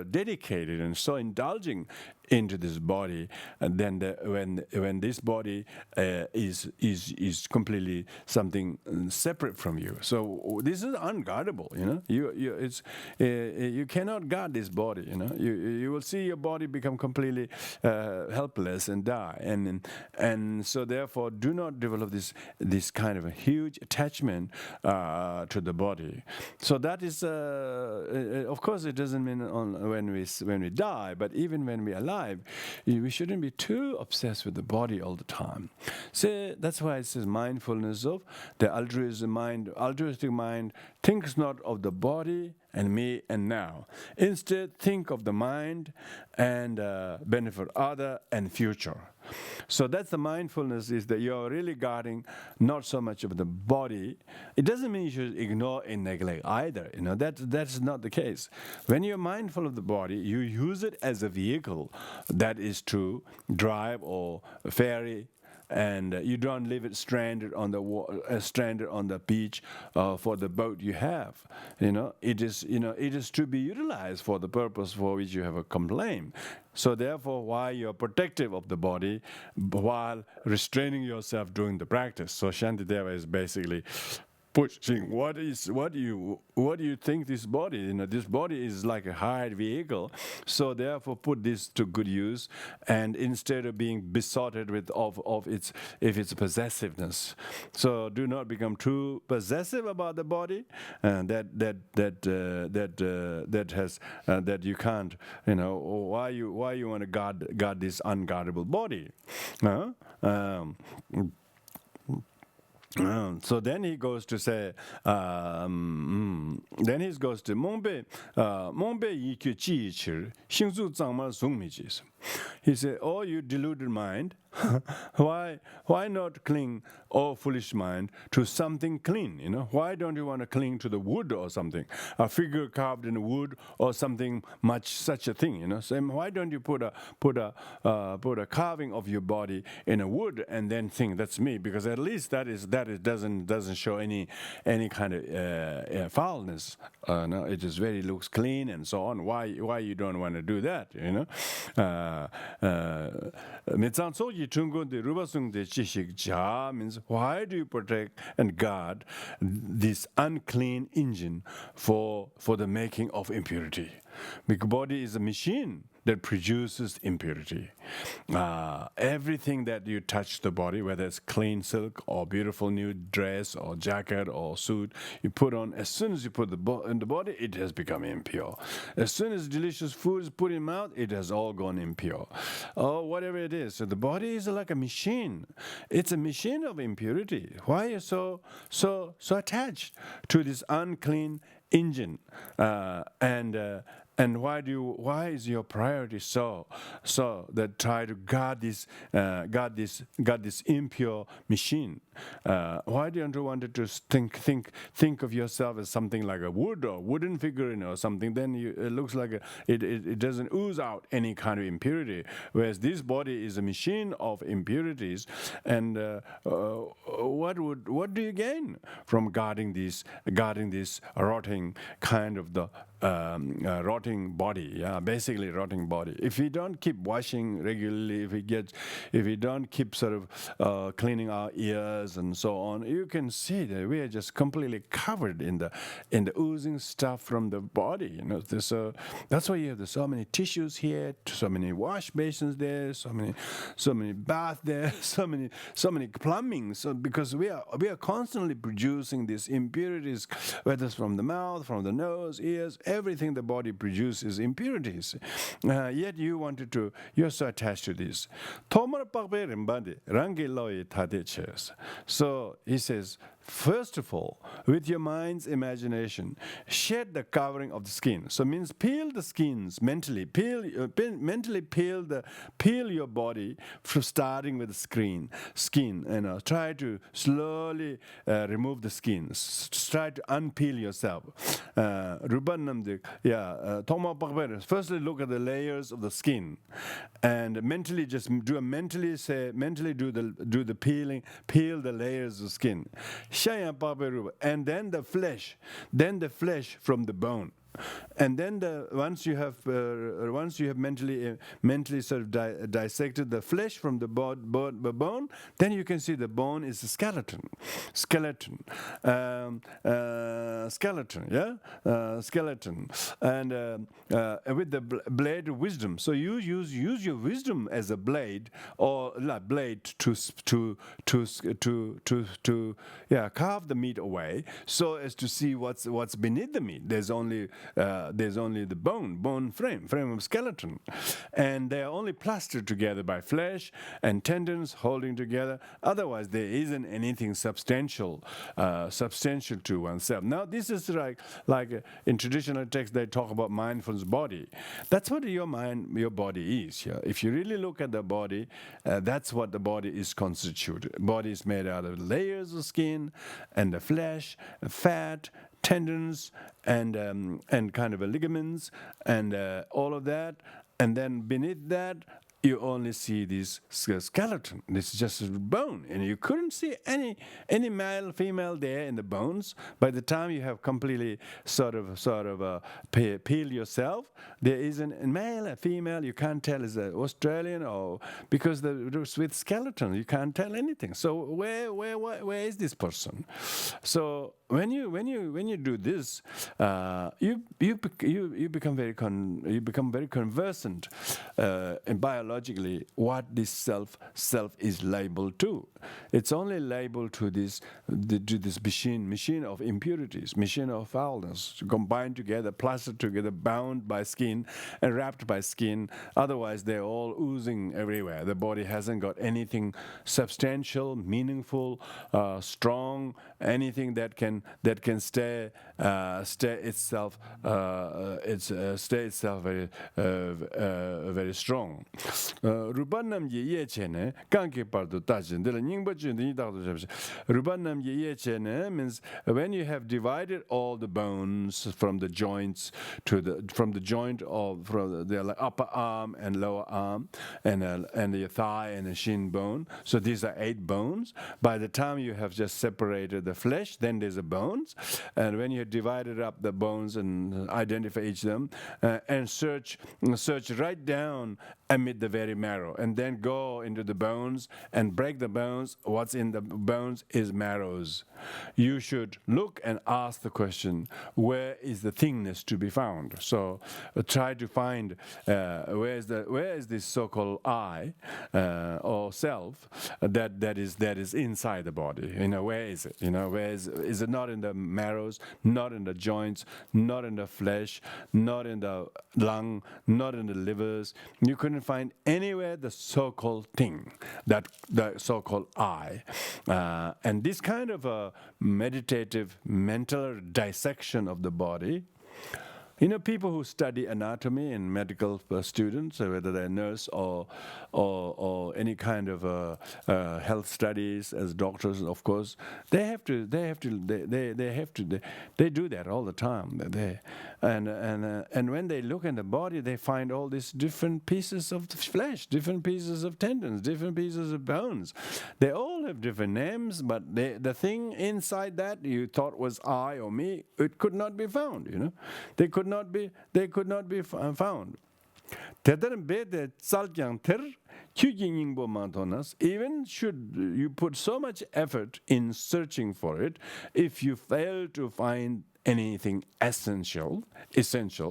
dedicated and so indulging into this body, and then when this body is completely something separate from you. So this is unguardable. You cannot guard this body. You will see your body become completely helpless and die. And so therefore, do not develop this kind of a huge attachment to the body. So that is, of course, it doesn't mean when we die, but even when we're alive, we shouldn't be too obsessed with the body all the time. So that's why it says mindfulness of the altruistic mind thinks not of the body and me and now. Instead, think of the mind and benefit other and future. So that's the mindfulness, is that you're really guarding not so much of the body. It doesn't mean you should ignore and neglect either. That's not the case. When you're mindful of the body, you use it as a vehicle that is to drive or ferry, and you don't leave it stranded on the beach for the boat you have. It is to be utilized for the purpose for which you have a complaint. So therefore, while you're protective of the body, while restraining yourself during the practice. So Shantideva is basically pushing what do you think this body? This body is like a hired vehicle. So therefore, put this to good use, and instead of being besotted with its possessiveness. So do not become too possessive about the body, and that you can't. Why you want to guard this unguardable body? So then he goes to say, he said, oh, you deluded mind, why not cling, oh foolish mind, to something clean? Why don't you want to cling to the wood or something, a figure carved in wood or something such a thing? So why don't you put a carving of your body in a wood and then think that's me? Because at least that doesn't show any kind of foulness. No, it just very looks clean and so on. Why you don't want to do that? Means why do you protect and guard this unclean engine for the making of impurity? Because body is a machine that produces impurity. Everything that you touch the body, whether it's clean silk or beautiful new dress or jacket or suit, you put on, as soon as you put in the body, it has become impure. As soon as delicious food is put in mouth, it has all gone impure. Or whatever it is. So the body is like a machine. It's a machine of impurity. Why are you so attached to this unclean engine? And why is your priority so that try to guard this impure machine? Why don't you want to think of yourself as something like a wood or wooden figurine or something? Then it looks like it doesn't ooze out any kind of impurity. Whereas this body is a machine of impurities, and what do you gain from guarding this rotting kind of the rotting body? Yeah, basically rotting body. If we don't keep washing regularly, if we don't keep sort of cleaning our ears and so on, you can see that we are just completely covered in the oozing stuff from the body. You know, that's why you have so many tissues here, so many wash basins there, so many bath there, so many plumbing. So because we are constantly producing these impurities, whether it's from the mouth, from the nose, ears, everything the body produces impurities. Yet you're so attached to this. So he says, first of all, with your mind's imagination, shed the covering of the skin. So means peel the skins mentally. Peel your body from starting with the skin. And try to slowly remove the skins. Try to unpeel yourself. Firstly, look at the layers of the skin, and mentally just do the peeling. Peel the layers of skin. And then the flesh from the bone. And then once you have mentally sort of dissected the flesh from the bone, then you can see the bone is a skeleton. And with the blade of wisdom. So you use your wisdom as a blade, or blade to carve the meat away, so as to see what's beneath the meat. There's only the bone frame of skeleton, and they are only plastered together by flesh and tendons holding together. Otherwise, there isn't anything substantial to oneself. Now, this is like in traditional texts they talk about mindfulness body. That's what your body is. Yeah? If you really look at the body, that's what the body is constituted. Body is made out of layers of skin and the flesh, fat, tendons, and kind of ligaments, and all of that. And then beneath that, you only see this skeleton. This is just a bone, and you couldn't see any male, female there in the bones. By the time you have completely sort of peel yourself, there isn't a male, a female. You can't tell is it Australian or because with skeleton you can't tell anything. So where is this person? So when you do this, you become very conversant in biologically what this self is labeled to. It's only labeled to this machine of impurities, machine of foulness, combined together, plastered together, bound by skin and wrapped by skin. Otherwise, they're all oozing everywhere. The body hasn't got anything substantial, meaningful, strong, anything that can stay itself very strong. Rubanam ye chene kanke pardo tajin. Dela ningba jin ni dagdo jabse. Rubanam ye chene means when you have divided all the bones from the joints from the upper arm and lower arm and the thigh and the shin bone. So these are 8 bones. By the time you have just separated the flesh, then there's the bones. And when you have divided up the bones and identify each of them and search right down amid the very marrow, and then go into the bones and break the bones. What's in the bones is marrows. You should look and ask the question, where is the thingness to be found? So try to find where is this so-called I or self that is inside the body. Where is it? Where is it? Not in the marrows, not in the joints, not in the flesh, not in the lung, not in the livers. You couldn't find anywhere the so-called thing, that the so-called I. And this kind of a meditative mental dissection of the body People who study anatomy and medical students, whether they're nurse or any kind of health studies as doctors, of course, they do that all the time. And when they look in the body, they find all these different pieces of the flesh, different pieces of tendons, different pieces of bones. They all have different names, but the thing inside that you thought was I or me, it could not be found. They could not be found. Even should you put so much effort in searching for it, if you fail to find anything essential,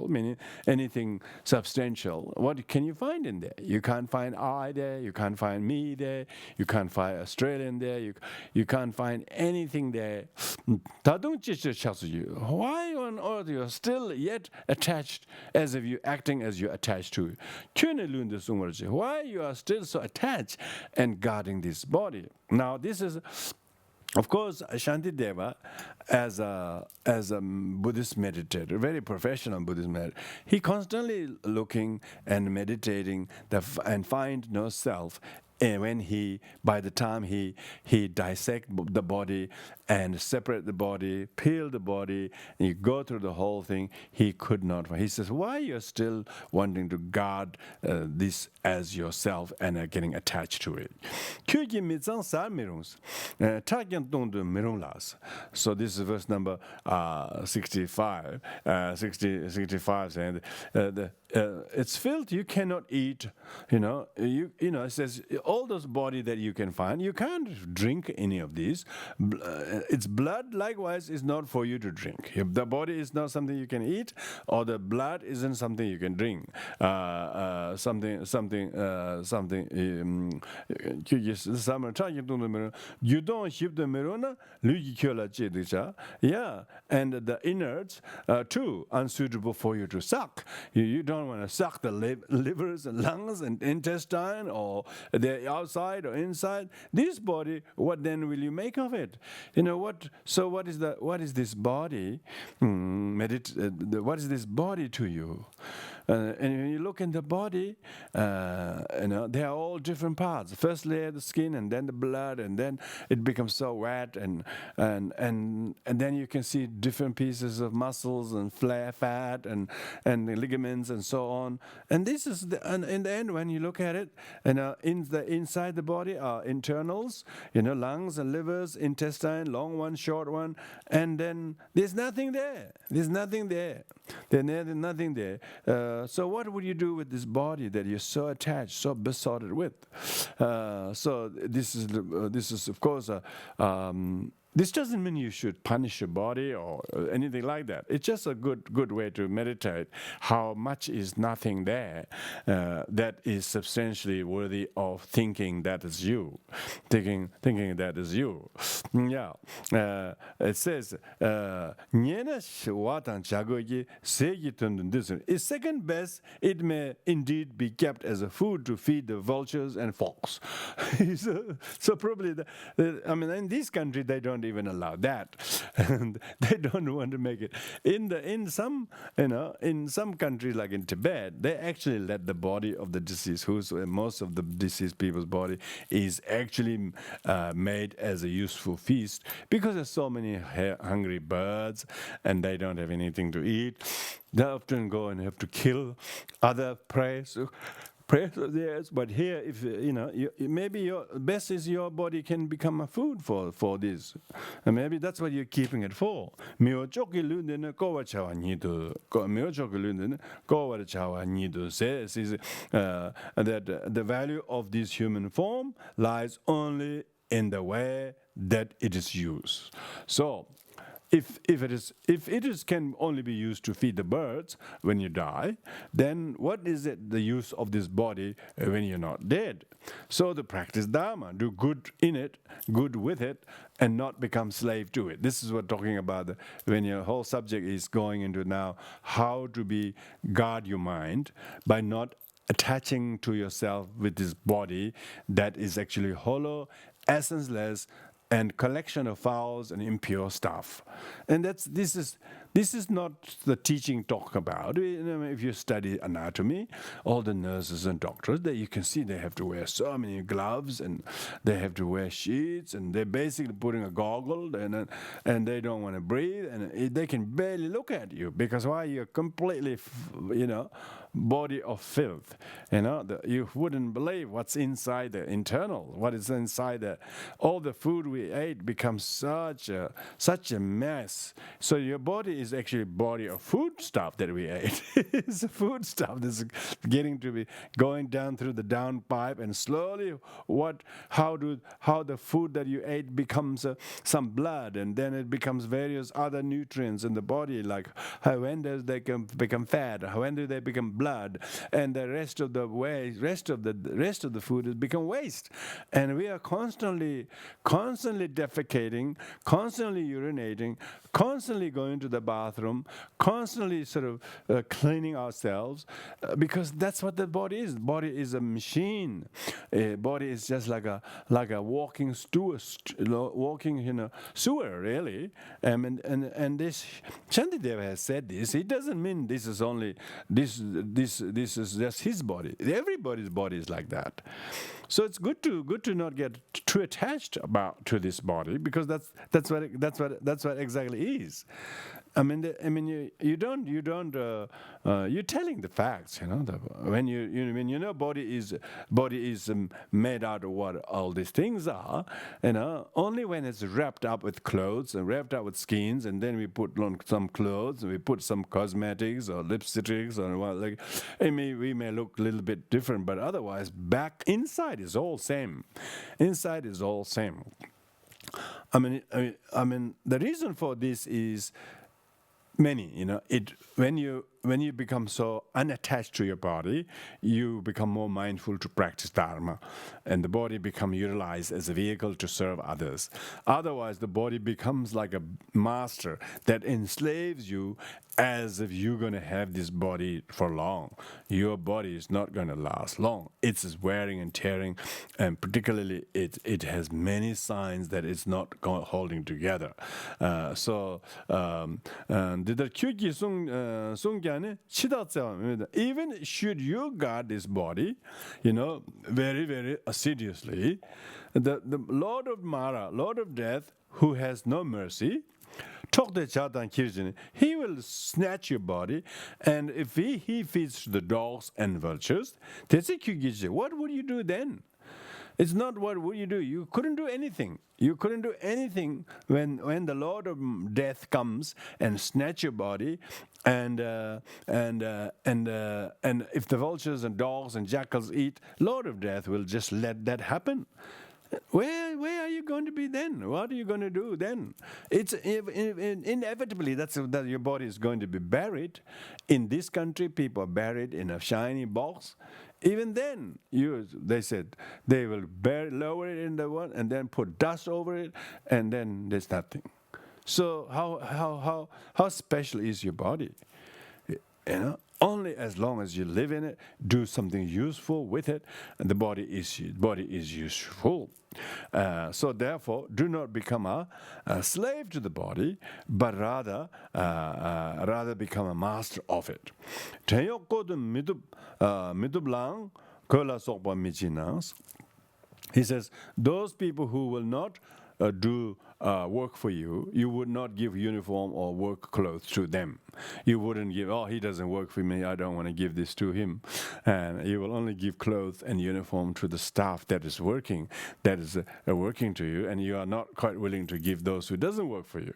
meaning anything substantial, what can you find in there? You can't find I there, you can't find me there, you can't find Australian there, you can't find anything there. Why on earth you are still yet attached, as if you're acting as you're attached to it? Why you are still so attached and guarding this body? Now this is, of course, Shantideva, as a Buddhist meditator, very professional Buddhist meditator, he constantly looking and meditating and find no self. And by the time he dissect the body and separate the body, peel the body, and you go through the whole thing, he could not find. He says, why you're still wanting to guard this as yourself and are getting attached to it? So this is verse number 65. 65 saying, it's filth you cannot eat. It says all those body that you can find, you can't drink any of these. Its blood likewise is not for you to drink. If the body is not something you can eat, or the blood isn't something you can drink. Yeah, and the innards too unsuitable for you to suck. You don't want to suck the livers and lungs and intestine, or the outside or inside. This body, what then will you make of it? So what is this body? What is this body to you? And when you look in the body, they are all different parts. First layer the skin, and then the blood, and then it becomes so wet, and then you can see different pieces of muscles and fat and the ligaments and so on. And this is and in the end, when you look at it, inside the body are internals, lungs and livers, intestine, long one, short one, and then there's nothing there. There's nothing there. There's nothing there. So what would you do with this body that you're so attached, so besotted with? So this is of course this doesn't mean you should punish your body or anything like that. It's just a good way to meditate how much is nothing there that is substantially worthy of thinking that is you. Thinking that is you. Yeah. It says, is second best, it may indeed be kept as a food to feed the vultures and fox. So probably, in this country they don't even allow that, and they don't want to make it. In some countries like in Tibet, they actually let the body of the deceased, most of the deceased people's body is actually made as a useful feast, because there's so many hungry birds and they don't have anything to eat. They often go and have to kill other prey. Yes, but here, if maybe your best is your body can become a food for this, and maybe that's what you're keeping it for. Says is that the value of this human form lies only in the way that it is used. So, if it can only be used to feed the birds when you die, then what is the use of this body when you're not dead? So the practice Dharma, do good in it, good with it, and not become slave to it. This is what talking about when your whole subject is going into now how to guard your mind by not attaching to yourself with this body that is actually hollow, essenceless, and collection of fouls and impure stuff. And this is This is not the teaching talk about. If you study anatomy, all the nurses and doctors, you can see they have to wear so many gloves, and they have to wear sheets, and they're basically putting a goggle, and they don't want to breathe, and they can barely look at you, because why? You're completely, body of filth. You wouldn't believe what's inside the internal, what is inside the. All the food we ate becomes such a mess. So your body is actually body of food stuff that we ate. It's food stuff that's going down through the downpipe, and slowly how the food that you ate becomes some blood, and then it becomes various other nutrients in the body, like when does they become fat, when do they become blood, and the rest of the food has become waste. And we are constantly defecating, constantly urinating, constantly going to the bathroom, constantly sort of cleaning ourselves, because that's what the body is. The body is a machine. Body is just like a walking sewer, really. And this Shantideva has said this. It doesn't mean this is only this is just his body. Everybody's body is like that. So it's good to not get too attached to this body, because that's what exactly is. You're telling the facts. When you know body is made out of what all these things are. Only when it's wrapped up with clothes and wrapped up with skins, and then we put on some clothes and we put some cosmetics or lipsticks or we may look a little bit different, but otherwise back inside is all same. Inside is all same. The reason for this is many. When you become so unattached to your body, you become more mindful to practice Dharma, and the body becomes utilized as a vehicle to serve others. Otherwise, the body becomes like a master that enslaves you, as if you're going to have this body for long. Your body is not going to last long. It's wearing and tearing, and particularly it has many signs that it's not holding together. Even should you guard this body, very, very assiduously, the Lord of Mara, Lord of Death, who has no mercy, he will snatch your body, and if he feeds the dogs and vultures, what would you do then? It's not what would you do. You couldn't do anything. You couldn't do anything when the Lord of Death comes and snatch your body, and if the vultures and dogs and jackals eat, Lord of Death will just let that happen. Where are you going to be then? What are you going to do then? It's inevitably that your body is going to be buried. In this country, people are buried in a shiny box. Even then, they said they will lower it in the one and then put dust over it, and then there's nothing. So how special is your body? Only as long as you live in it, do something useful with it, and the body is useful. So therefore, do not become a slave to the body, but rather become a master of it. He says, those people who will not do work for you, you would not give uniform or work clothes to them. You wouldn't give, he doesn't work for me, I don't want to give this to him. And you will only give clothes and uniform to the staff that is working to you, and you are not quite willing to give those who doesn't work for you.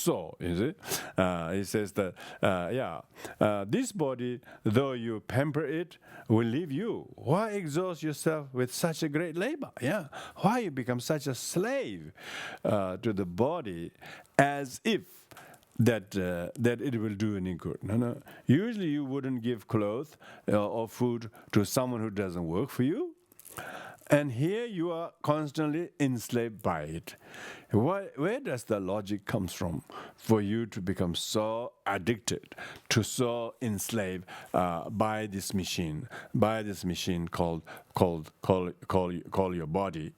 So, is it? He says that, this body, though you pamper it, will leave you. Why exhaust yourself with such a great labor? Yeah. Why you become such a slave to the body, as if that it will do any good? No. Usually you wouldn't give clothes or food to someone who doesn't work for you. And here you are constantly enslaved by it. Where does the logic comes from for you to become so addicted, to so enslaved by this machine called your body,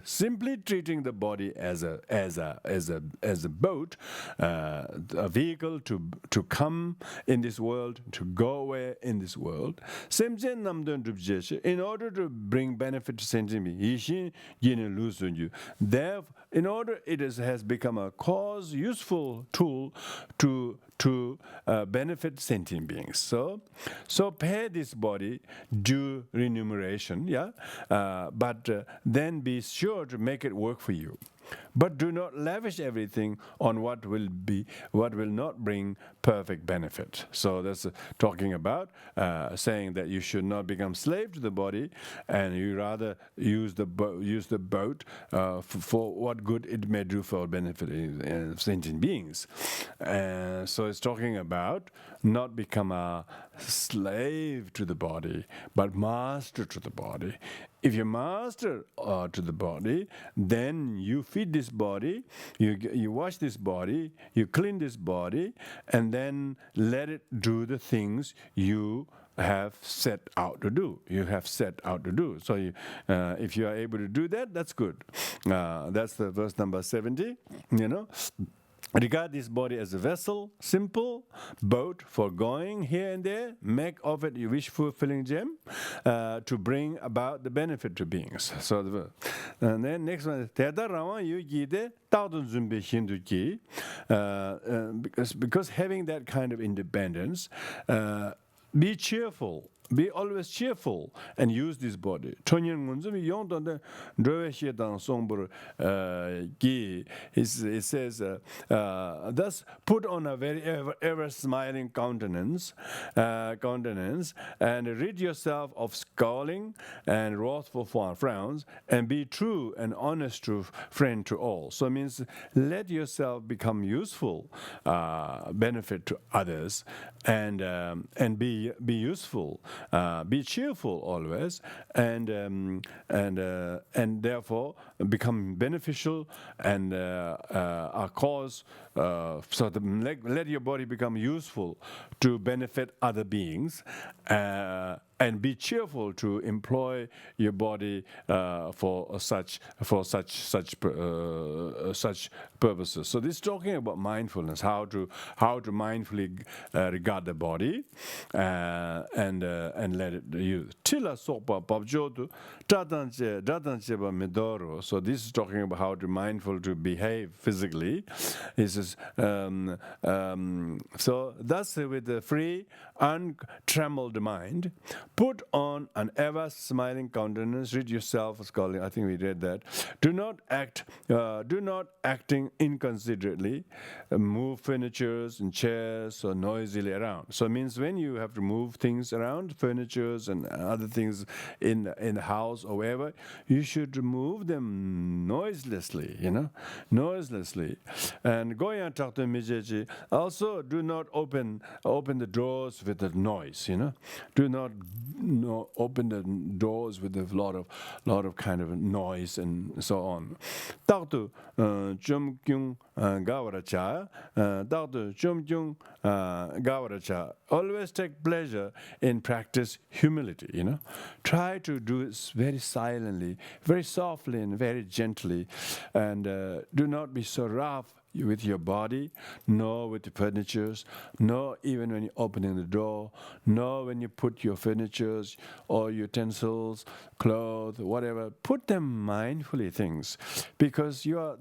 simply treating the body as a boat, a vehicle to come in this world, to go away in this world. In order to bring benefit to sentient beings, therefore, in order it has become a cause, useful tool to benefit sentient beings. So pay this body due remuneration, but then be sure to make it work for you. But do not lavish everything on what will not bring perfect benefit. So that's talking about saying that you should not become slave to the body, and you rather use the boat for what good it may do for benefit of sentient beings. So it's talking about not become a slave to the body, but master to the body. If you master to the body, then you feed this body, you wash this body, you clean this body, and then let it do the things you have set out to do. So if you are able to do that, that's good. That's the verse number 70, Regard this body as a vessel, simple boat for going here and there. Make of it your wish-fulfilling gem to bring about the benefit to beings. So and then next one is Teda Rawa Yugide Taudun Zumbi Hinduki. Because having that kind of independence, be cheerful. Be always cheerful and use this body. It says, thus put on a very ever smiling countenance, and rid yourself of scowling and wrathful frowns, and be true and honest friend to all. So it means let yourself become useful, benefit to others, and be useful. Be cheerful always, and therefore become beneficial and a cause. So let your body become useful to benefit other beings, and be cheerful to employ your body for such purposes. So this is talking about mindfulness, how to mindfully regard the body and let it use. Tila sopa babjodu dadancheba medoro. So this is talking about how to mindful to behave physically. This is so thus with the free, untrammeled mind, put on an ever smiling countenance, rid yourself of scowling. I think we read that. Do not acting inconsiderately, move furnitures and chairs or noisily around. So it means when you have to move things around, furnitures and other things in the house or wherever, you should move them noiselessly, noiselessly. And going on talk to Mijeji, also do not open the doors with the noise, Do not open the doors with a lot of kind of noise and so on. Talk to Chumkyung Gawaracha, Dr. Chumkyung Gawaracha. Always take pleasure in practice humility, Try to do it very silently, very softly and very gently, and do not be so rough with your body, nor with the furnitures, nor even when you're opening the door, nor when you put your furnitures or utensils, clothes, whatever. Put them mindfully, things, because you are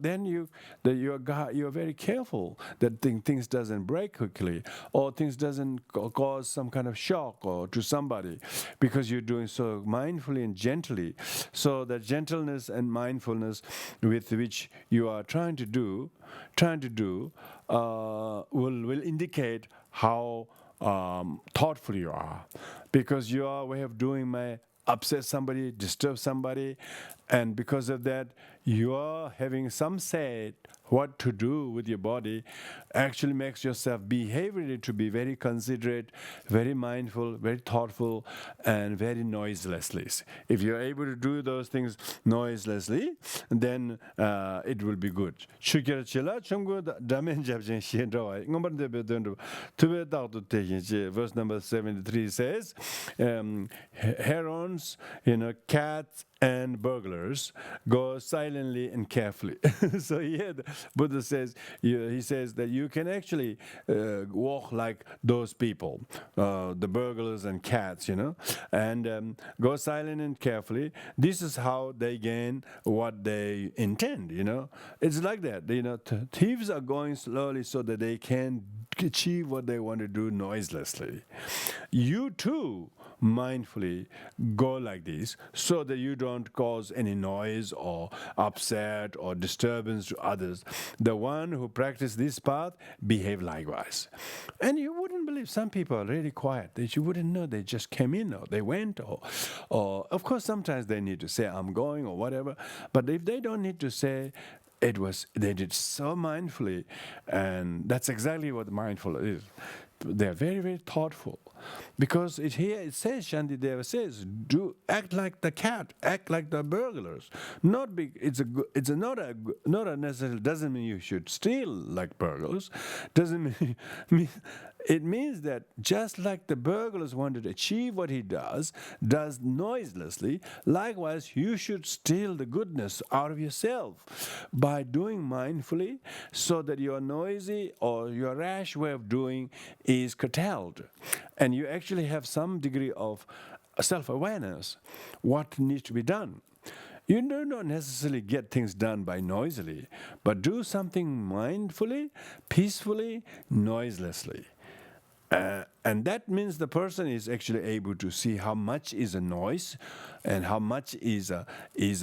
very careful that things doesn't break quickly, or things doesn't cause some kind of shock or to somebody, because you're doing so mindfully and gently. So the gentleness and mindfulness with which you are trying to do will indicate how thoughtful you are, because your way of doing may upset somebody, disturb somebody, and because of that you are having some say what to do with your body actually makes yourself behaviorally to be very considerate, very mindful, very thoughtful, and very noiselessly. If you're able to do those things noiselessly, then it will be good. Verse number 73 says, herons, cats, and burglars go silently and carefully. So here the Buddha says, he says that you can actually walk like those people, the burglars and cats, and go silent and carefully. This is how they gain what they intend, It's like that, thieves are going slowly so that they can achieve what they want to do noiselessly. You too mindfully go like this so that you don't cause any noise or upset or disturbance to others. The one who practices this path behave likewise. And you wouldn't believe some people are really quiet. You wouldn't know they just came in or they went or of course sometimes they need to say I'm going or whatever. But if they don't need to say, they did so mindfully, and that's exactly what mindful is. They're very, very thoughtful. Because here it says, Shantideva says, act like the cat, act like the burglars. Not necessarily doesn't mean you should steal like burglars. Doesn't mean it means that just like the burglars wanted to achieve what he does noiselessly, likewise you should steal the goodness out of yourself by doing mindfully so that your noisy or your rash way of doing is curtailed. And you actually have some degree of self-awareness, what needs to be done. You do not necessarily get things done by noisily, but do something mindfully, peacefully, noiselessly. And that means the person is actually able to see how much is a noise and how much is a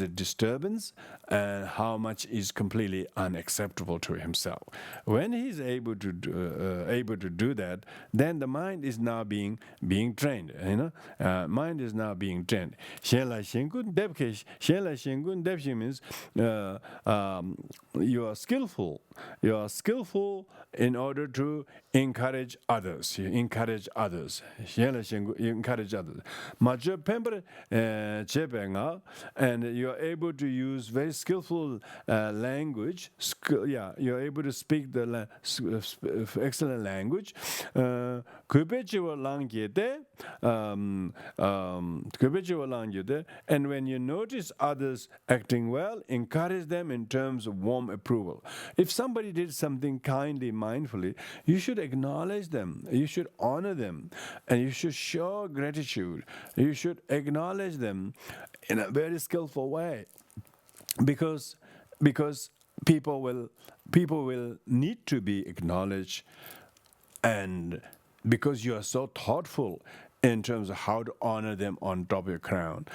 disturbance and how much is completely unacceptable to himself. When he's able to do that, then the mind is now being trained. Mind is now being trained. Means you are skillful. You are skillful in order to encourage others. You encourage others. You encourage others. And you are able to use very skillful language. You're able to speak the excellent language. And when you notice others acting well, encourage them in terms of warm approval. If somebody did something kindly, mindfully, you should acknowledge them. You should honor them. And you should show gratitude. You should acknowledge them in a very skillful way. Because people will need to be acknowledged, and because you are so thoughtful in terms of how to honor them on top of your crown,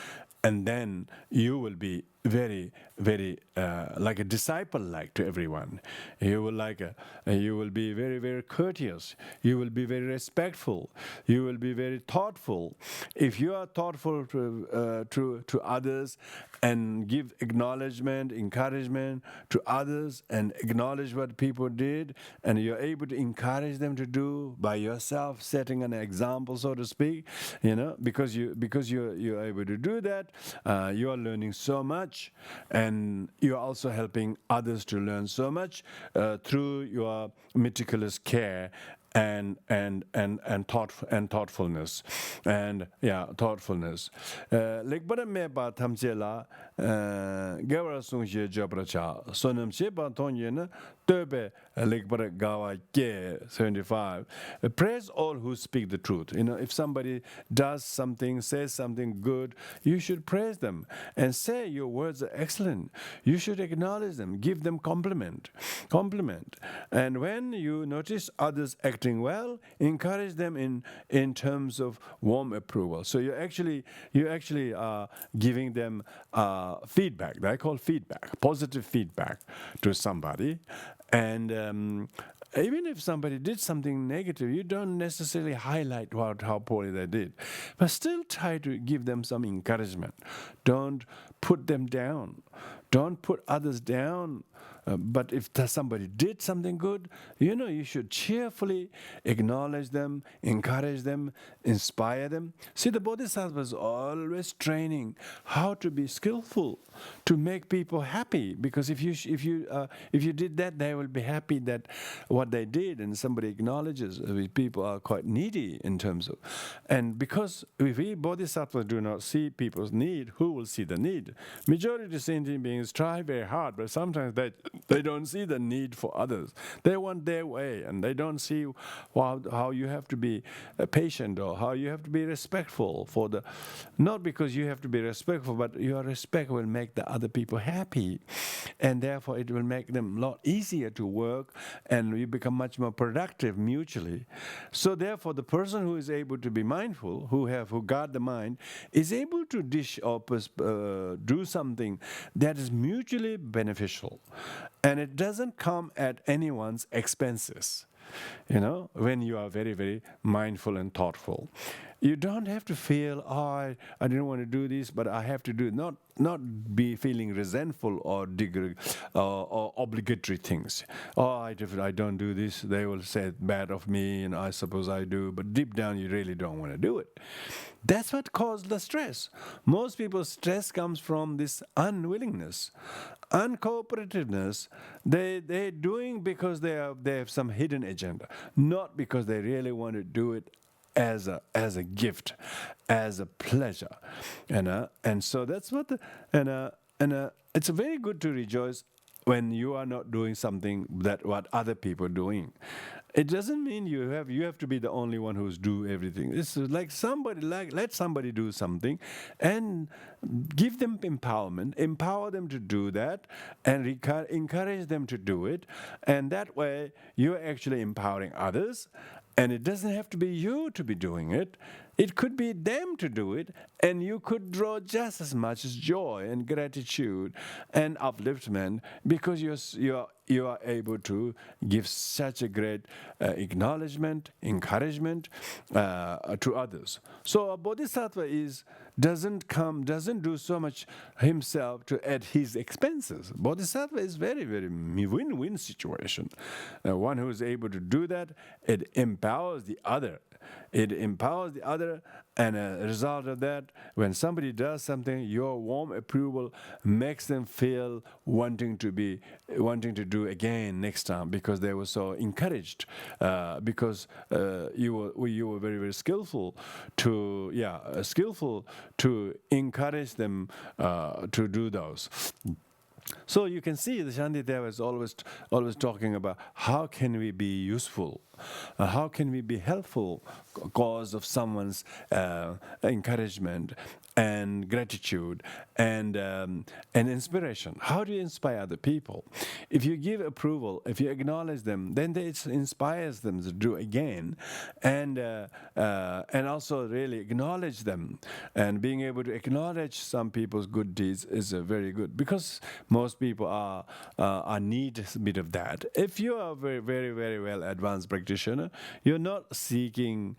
and then you will be very, very like a disciple, like to everyone. You will be very, very courteous. You will be very respectful. You will be very thoughtful. If you are thoughtful to others and give acknowledgement, encouragement to others, and acknowledge what people did, and you're able to encourage them to do by yourself, setting an example, so to speak, because you're able to do that, you are learning so much. And you're also helping others to learn so much through your meticulous care and thoughtfulness. Thoughtfulness. Lekbara me ba thamche la gawara sungje jobracha sonam che ba tonye na tobe lekbara gawa ke 75. Praise all who speak the truth. If somebody does something, says something good, you should praise them and say your words are excellent. You should acknowledge them, give them compliment. And when you notice others acting well, encourage them in terms of warm approval. So you actually are giving them feedback. I call feedback, positive feedback to somebody. And even if somebody did something negative, you don't necessarily highlight how poorly they did, but still try to give them some encouragement. Don't put them down, Don't put others down. But if somebody did something good, you should cheerfully acknowledge them, encourage them, inspire them. See, the Bodhisattva is always training how to be skillful, to make people happy. Because if you did that, they will be happy that what they did, and somebody acknowledges. People are quite needy in terms of, and because if we Bodhisattvas do not see people's need, who will see the need? Majority of sentient beings try very hard, but sometimes they don't see the need for others. They want their way, and they don't see how you have to be patient, or how you have to be respectful for the, not because you have to be respectful, but your respect will make the other people happy, and therefore it will make them a lot easier to work, and you become much more productive mutually. So therefore, the person who is able to be mindful, who guard the mind, is able to dish or do something that is mutually beneficial. And it doesn't come at anyone's expenses. When you are very, very mindful and thoughtful, you don't have to feel, I didn't want to do this, but I have to do it. Not be feeling resentful or obligatory things. If I don't do this, they will say bad of me, and I suppose I do. But deep down, you really don't want to do it. That's what caused the stress. Most people's stress comes from this unwillingness, uncooperativeness. They're doing because they have some hidden agenda, not because they really want to do it as a gift, as a pleasure, and so that's what it's very good to rejoice when you are not doing something that what other people are doing. It doesn't mean you have to be the only one who's do everything. It's like let somebody do something, and give them empowerment, empower them to do that, and encourage them to do it, and that way you're actually empowering others. And it doesn't have to be you to be doing it. It could be them to do it, and you could draw just as much as joy and gratitude and upliftment, because you are able to give such a great acknowledgement, encouragement to others. So a bodhisattva doesn't do so much himself at his expenses. Bodhisattva is very, very win-win situation. One who is able to do that, it empowers the other. It empowers the other, and as a result of that, when somebody does something, your warm approval makes them feel wanting to do again next time, because they were so encouraged, because you were very, very skillful to encourage them to do those. So you can see the Shantideva is always talking about how can we be useful, how can we be helpful, cause of someone's encouragement and gratitude and inspiration. How do you inspire other people? If you give approval, if you acknowledge them, then it inspires them to do again, and also really acknowledge them. And being able to acknowledge some people's good deeds is very good, because most people need a bit of that. If you are a very, very, very well advanced practitioner, you're not seeking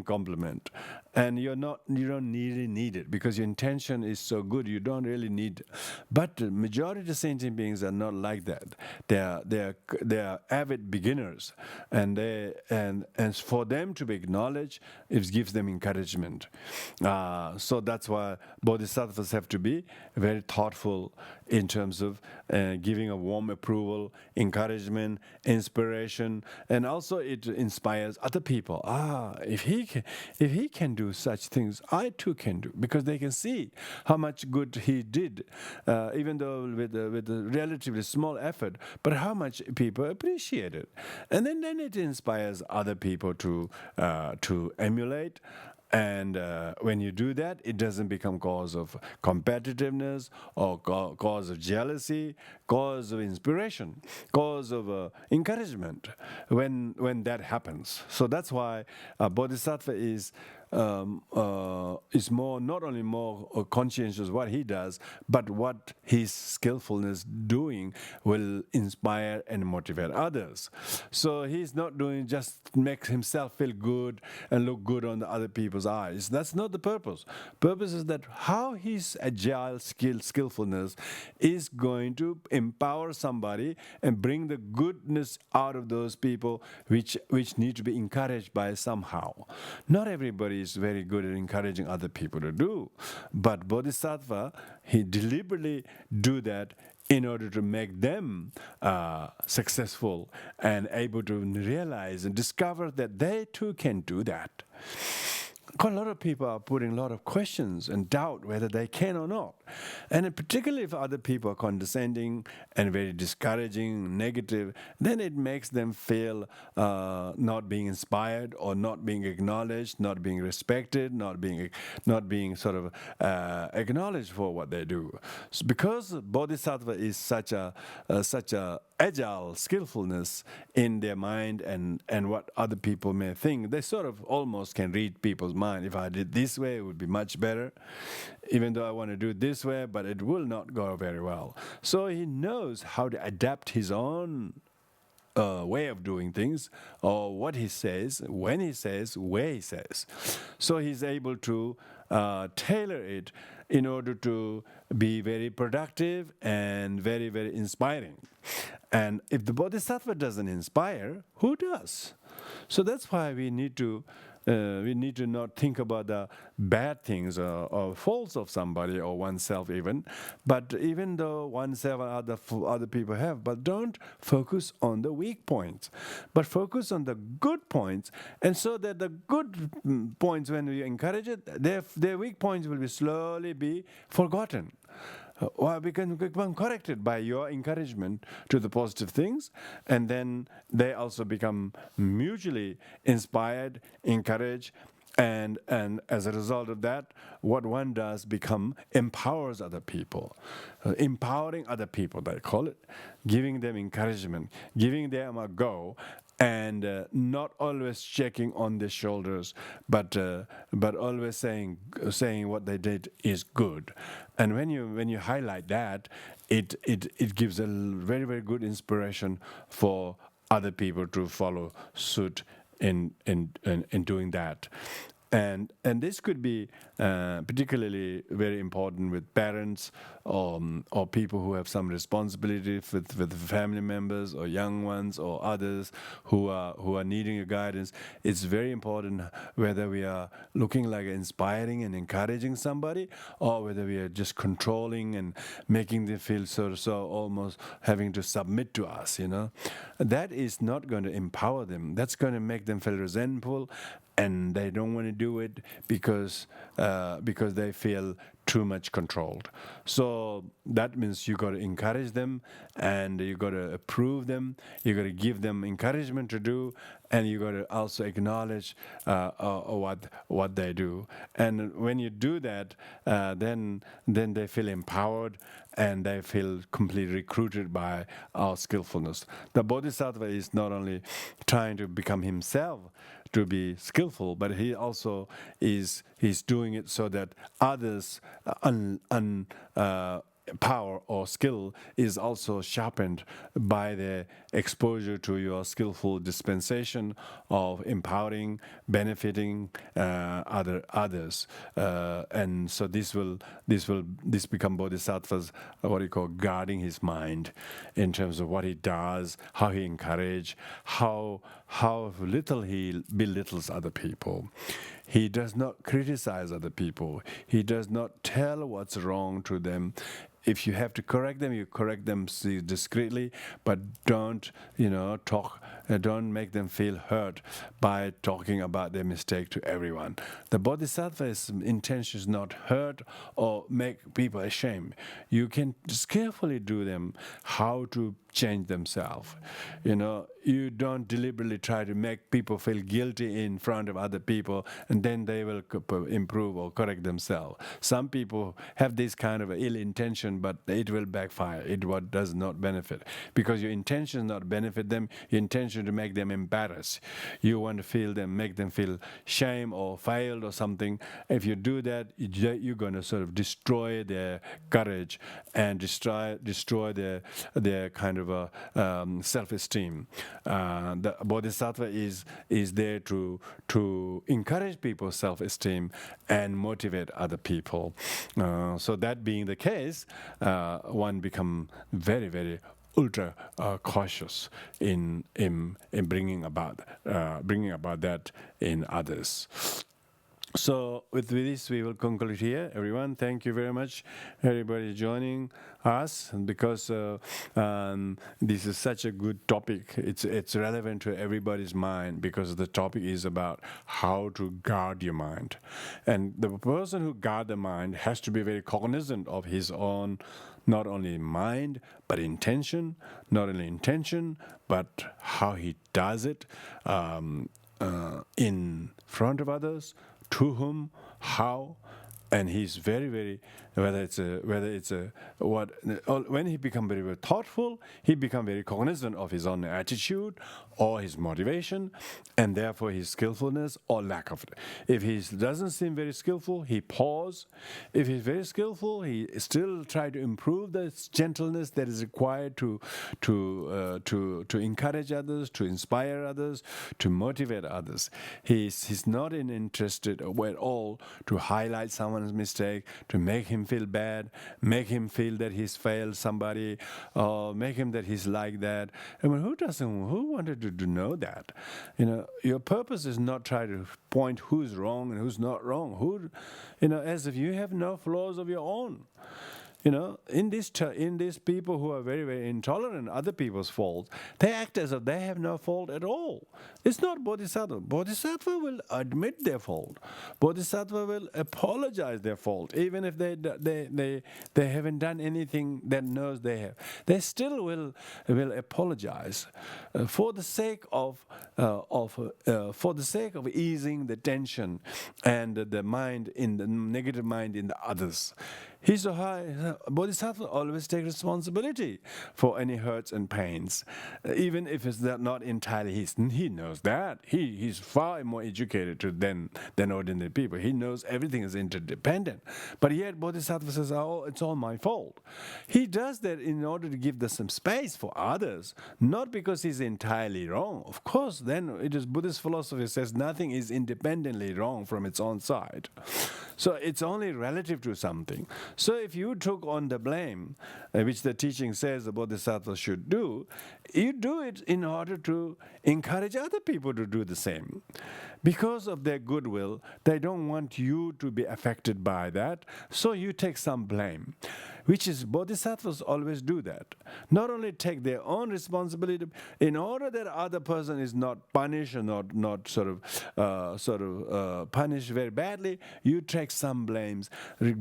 compliment, and you don't really need it, because your intention is so good. You don't really need it. But the majority of sentient beings are not like that. They are avid beginners, and for them to be acknowledged, it gives them encouragement. So that's why bodhisattvas have to be very thoughtful in terms of giving a warm approval, encouragement, inspiration, and also it inspires other people. If he can do such things, I too can do, because they can see how much good he did, even though with a relatively small effort, but how much people appreciate it, and then it inspires other people to emulate. And when you do that, it doesn't become cause of competitiveness or cause of jealousy, cause of inspiration, cause of encouragement when that happens. So that's why Bodhisattva is is more, not only more conscientious what he does, but what his skillfulness doing will inspire and motivate others. So he's not doing just makes himself feel good and look good on the other people's eyes. That's not the purpose. Purpose is that how his agile skillfulness is going to empower somebody and bring the goodness out of those people which need to be encouraged by somehow. Not everybody is very good at encouraging other people to do, but Bodhisattva, he deliberately do that in order to make them successful and able to realize and discover that they too can do that. Quite a lot of people are putting a lot of questions and doubt whether they can or not. And particularly if other people are condescending and very discouraging, negative, then it makes them feel not being inspired or not being acknowledged, not being respected, not being sort of acknowledged for what they do. So because Bodhisattva is such a agile skillfulness in their mind and what other people may think, they sort of almost can read people's mind. If I did this way, it would be much better, even though I want to do it this way, but it will not go very well. So he knows how to adapt his own way of doing things, or what he says, when he says, where he says. So he's able to tailor it in order to be very productive and very, very inspiring. And if the Bodhisattva doesn't inspire, who does? So that's why we need to not think about the bad things or faults of somebody or oneself even, but even though oneself and other people have, but don't focus on the weak points, but focus on the good points, and so that the good points, when we encourage it, their weak points will slowly be forgotten. Or we can become corrected by your encouragement to the positive things, and then they also become mutually inspired, encouraged, and as a result of that, what one does empowers other people. Empowering other people, they call it, giving them encouragement, giving them a go, and not always checking on their shoulders, but always saying what they did is good. And when you highlight that, it gives a very, very good inspiration for other people to follow suit in doing that. And this could be particularly very important with parents or people who have some responsibility with family members or young ones or others who are needing your guidance. It's very important whether we are looking like inspiring and encouraging somebody, or whether we are just controlling and making them feel so almost having to submit to us. That is not going to empower them. That's going to make them feel resentful, and they don't want to do it because they feel too much controlled. So that means you got to encourage them, and you got to approve them. You got to give them encouragement to do, and you got to also acknowledge what they do. And when you do that, then they feel empowered, and they feel completely recruited by our skillfulness. The Bodhisattva is not only trying to become himself to be skillful, but he also he's doing it so that others' power or skill is also sharpened by the exposure to your skillful dispensation of empowering, benefiting others, and so this become Bodhisattva's what you call guarding his mind in terms of what he does, how he encourages, how little he belittles other people. He does not criticize other people. He does not tell what's wrong to them. If you have to correct them, you correct them discreetly, but don't don't make them feel hurt by talking about their mistake to everyone. The Bodhisattva's intention is not hurt or make people ashamed. You can skillfully do them how to change themselves. You don't deliberately try to make people feel guilty in front of other people, and then they will improve or correct themselves. Some people have this kind of ill intention, but it will backfire. It does not benefit, because your intention is not benefit them. Your intention intention to make them embarrassed. You want to make them feel shame or failed or something. If you do that, you're going to sort of destroy their courage and destroy their kind of self-esteem. The Bodhisattva is there to encourage people's self-esteem and motivate other people. So that being the case, one become very, very ultra cautious in bringing about that in others. So with this, we will conclude here. Everyone, thank you very much, everybody joining us, because this is such a good topic. It's relevant to everybody's mind, because the topic is about how to guard your mind. And the person who guards the mind has to be very cognizant of his own, not only mind, but intention, not only intention, but how he does it in front of others, to whom, how, and he's very, very, when he become very, very thoughtful, he become very cognizant of his own attitude or his motivation, and therefore his skillfulness or lack of it. If he doesn't seem very skillful, he pause. If he's very skillful, he still try to improve the gentleness that is required to encourage others, to inspire others, to motivate others. He's not interested at all to highlight someone's mistake, to make him feel bad, make him feel that he's failed somebody, or make him that he's like that. I mean, who wanted to know that? Your purpose is not try to point who's wrong and who's not wrong. As if you have no flaws of your own. In these people who are very, very intolerant of other people's faults, they act as if they have no fault at all. It's not Bodhisattva. Bodhisattva will admit their fault. Bodhisattva will apologize their fault, even if they haven't done anything that knows they have. They still will apologize for the sake of easing the tension and the mind in the negative mind in the others. Bodhisattva always takes responsibility for any hurts and pains, even if it's not entirely his. He knows that. He's far more educated than ordinary people. He knows everything is interdependent. But yet Bodhisattva says, oh, it's all my fault. He does that in order to give some space for others, not because he's entirely wrong. Of course, then it is Buddhist philosophy says nothing is independently wrong from its own side. So it's only relative to something. So if you took on the blame, which the teaching says the Bodhisattva should do, you do it in order to encourage other people to do the same. Because of their goodwill, they don't want you to be affected by that, so you take some blame, which is Bodhisattvas always do that. Not only take their own responsibility, in order that other person is not punished or not punished very badly, you take some blames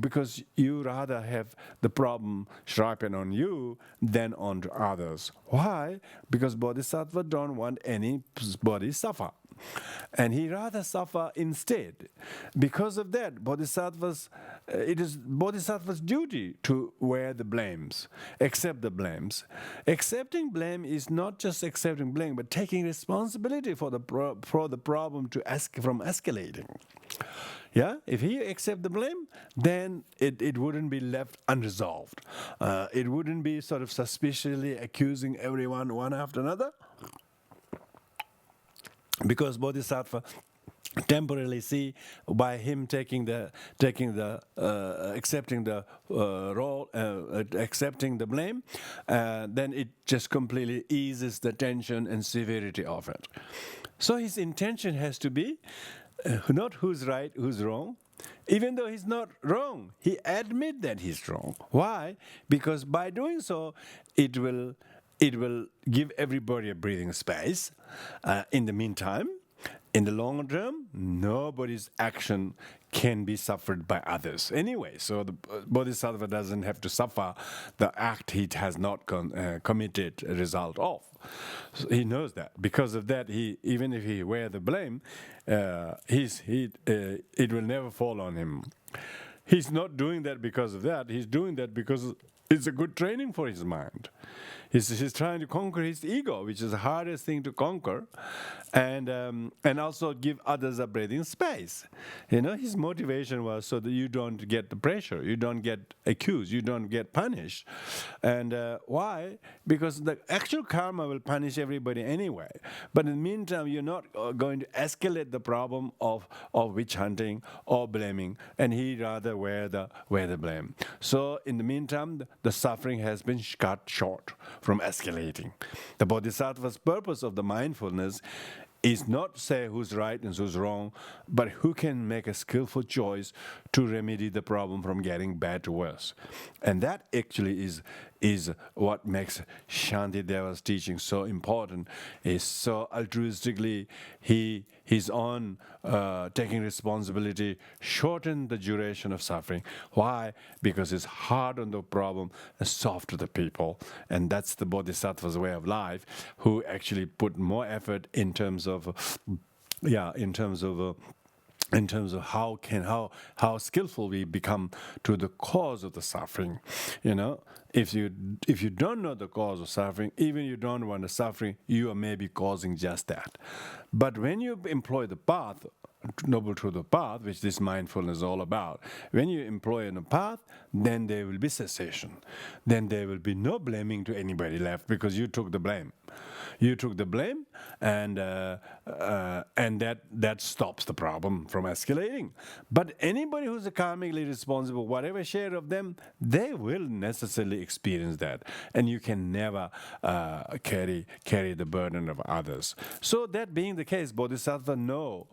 because you rather have the problem sharpen on you than onto others. Why? Because Bodhisattva don't want anybody suffer. And he rather suffer instead. Because of that, it is Bodhisattva's duty to wear the blames, accept the blames. Accepting blame is not just accepting blame, but taking responsibility for the problem from escalating. Yeah, if he accept the blame, then it wouldn't be left unresolved. It wouldn't be sort of suspiciously accusing everyone one after another. Because Bodhisattva temporarily see by him accepting the role, accepting the blame, then it just completely eases the tension and severity of it. So his intention has to be not who's right, who's wrong. Even though he's not wrong, he admits that he's wrong. Why? Because by doing so, it will give everybody a breathing space. In the meantime, in the long term, nobody's action can be suffered by others anyway. So the Bodhisattva doesn't have to suffer the act he has not committed a result of. So he knows that. Because of that, even if he wear the blame, it will never fall on him. He's not doing that because of that. He's doing that because it's a good training for his mind. He's trying to conquer his ego, which is the hardest thing to conquer, and also give others a breathing space. His motivation was so that you don't get the pressure, you don't get accused, you don't get punished. And why? Because the actual karma will punish everybody anyway. But in the meantime, you're not going to escalate the problem of witch hunting or blaming, and he rather wear the blame. So in the meantime, the suffering has been cut short from escalating. The Bodhisattva's purpose of the mindfulness is not say who's right and who's wrong, but who can make a skillful choice to remedy the problem from getting bad to worse. And that actually is what makes Shantideva's teaching so important. Is so altruistically he's on taking responsibility, shorten the duration of suffering. Why? Because it's hard on the problem and soft to the people. And that's the Bodhisattva's way of life, who actually put more effort in terms of how skillful we become to the cause of the suffering. If you don't know the cause of suffering, even you don't want the suffering, you are maybe causing just that. But when you employ the path, Noble Truth of Path, which this mindfulness is all about, when you employ in a path, then there will be cessation. Then there will be no blaming to anybody left, because you took the blame. You took the blame, and that stops the problem from escalating. But anybody who's karmically responsible, whatever share of them, they will necessarily experience that, and you can never carry the burden of others. So that being the case, Bodhisattva know,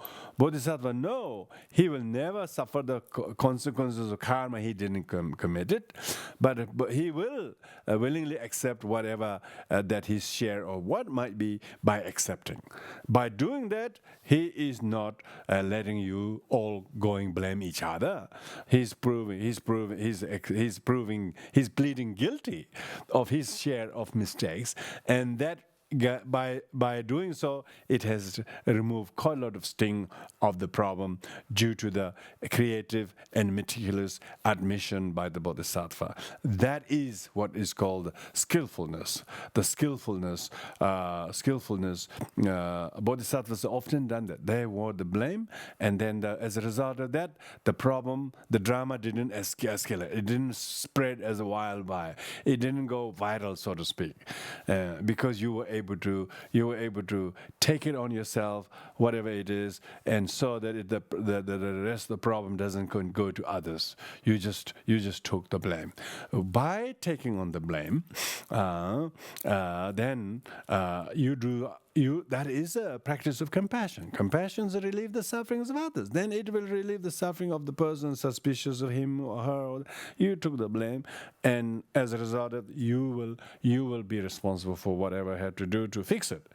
he will never suffer the consequences of karma he didn't commit it, but he will willingly accept whatever that his share of what might be by accepting. By doing that, he is not letting you all blame each other. He's pleading guilty of his share of mistakes, and that by doing so, it has removed quite a lot of sting of the problem due to the creative and meticulous admission by the Bodhisattva. That is what is called skillfulness. The skillfulness, Bodhisattvas often done that. They wore the blame, and then as a result of that, the drama didn't escalate. It didn't spread as a wildfire. It didn't go viral, so to speak, because you were able to take it on yourself, whatever it is, and so that the rest of the problem doesn't go to others. You just took the blame. By taking on the blame, then that is a practice of compassion. Compassion is to relieve the sufferings of others. Then it will relieve the suffering of the person suspicious of him or her. You took the blame, and as a result of you will be responsible for whatever had to do to fix it.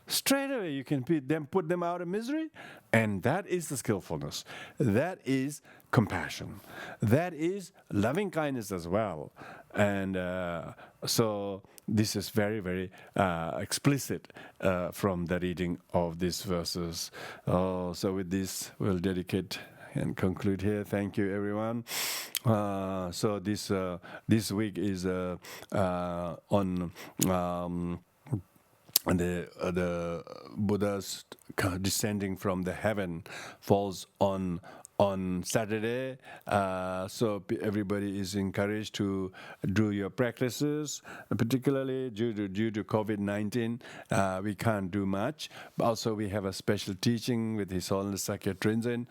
Straight away you can put them out of misery, and that is the skillfulness. That is compassion. That is loving kindness as well. And so this is very, very explicit from the reading of these verses. So with this, we'll dedicate and conclude here. Thank you, everyone. So this week is on the Buddha's descending from the heaven falls on Saturday, so everybody is encouraged to do your practices. Particularly due to COVID-19, we can't do much. Also, we have a special teaching with His Holiness Sakya Trinzen,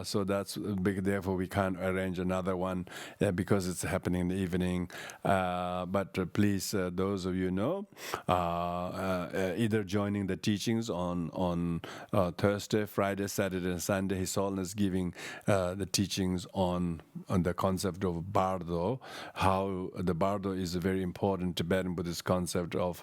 so that's big. Therefore, we can't arrange another one because it's happening in the evening. But please, those of you know, either joining the teachings on Thursday, Friday, Saturday, and Sunday. His Holiness giving the teachings on the concept of bardo, how the bardo is a very important Tibetan Buddhist concept of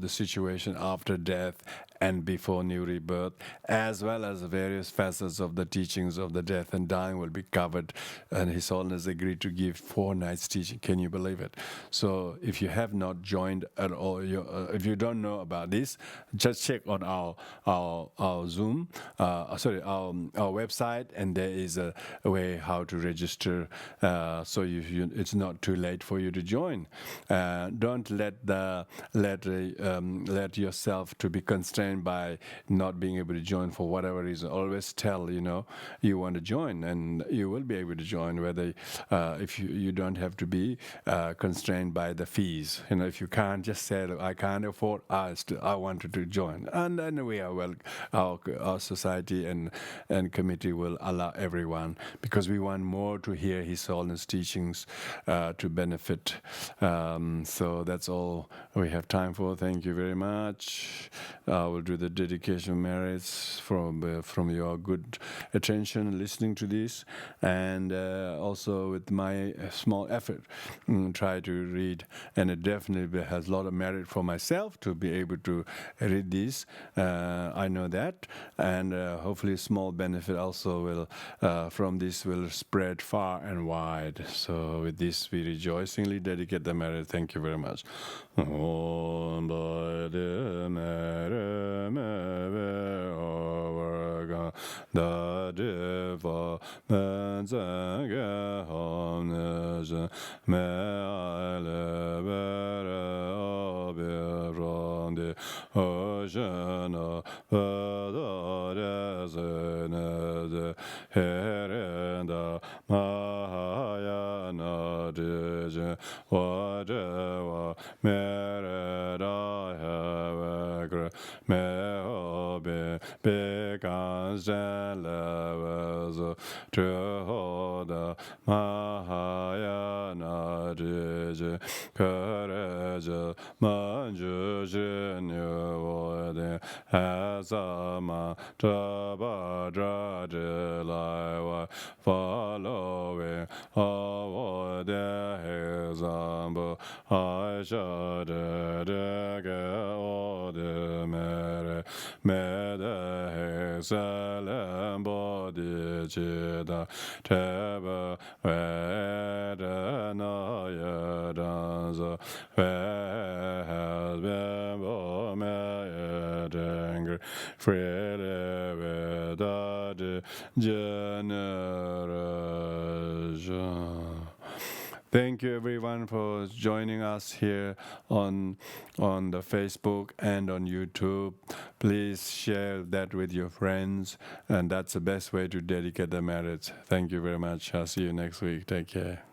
the situation after death and before new rebirth, as well as various facets of the teachings of the death and dying will be covered. And His Holiness agreed to give 4 nights teaching. Can you believe it? So if you have not joined at all, if you don't know about this, just check on our Zoom, our website, and there is a way how to register. So it's not too late for you to join. Don't let yourself to be constrained by not being able to join for whatever reason. Always tell you want to join, and you will be able to join. Whether if you don't have to be constrained by the fees. If you can't, just say I can't afford. I wanted to join, and then we are our society and committee will allow everyone, because we want more to hear His Holiness teachings to benefit. So that's all we have time for. Thank you very much. I will do the dedication merits from your good attention listening to this, and also with my small effort try to read, and it definitely has a lot of merit for myself to be able to read this. I know that, and hopefully small benefit also will from this will spread far and wide. So with this we rejoicingly dedicate the merit. Thank you very much. Da deva menzanga homneje me ale bere obirande ojana badare zene herenda mahayana deje wadewa mereda havagre me obe bekanz levels to hoda mahayana deje courage manju jenu asama tabadra de laiwa following all the example I should all the mere Salem Bodhisattva Teba Vedanaya Danza has been Bomayadangri freely without generation. Thank you everyone for joining us here on the Facebook and on YouTube. Please share that with your friends, and that's the best way to dedicate the merits. Thank you very much. I'll see you next week. Take care.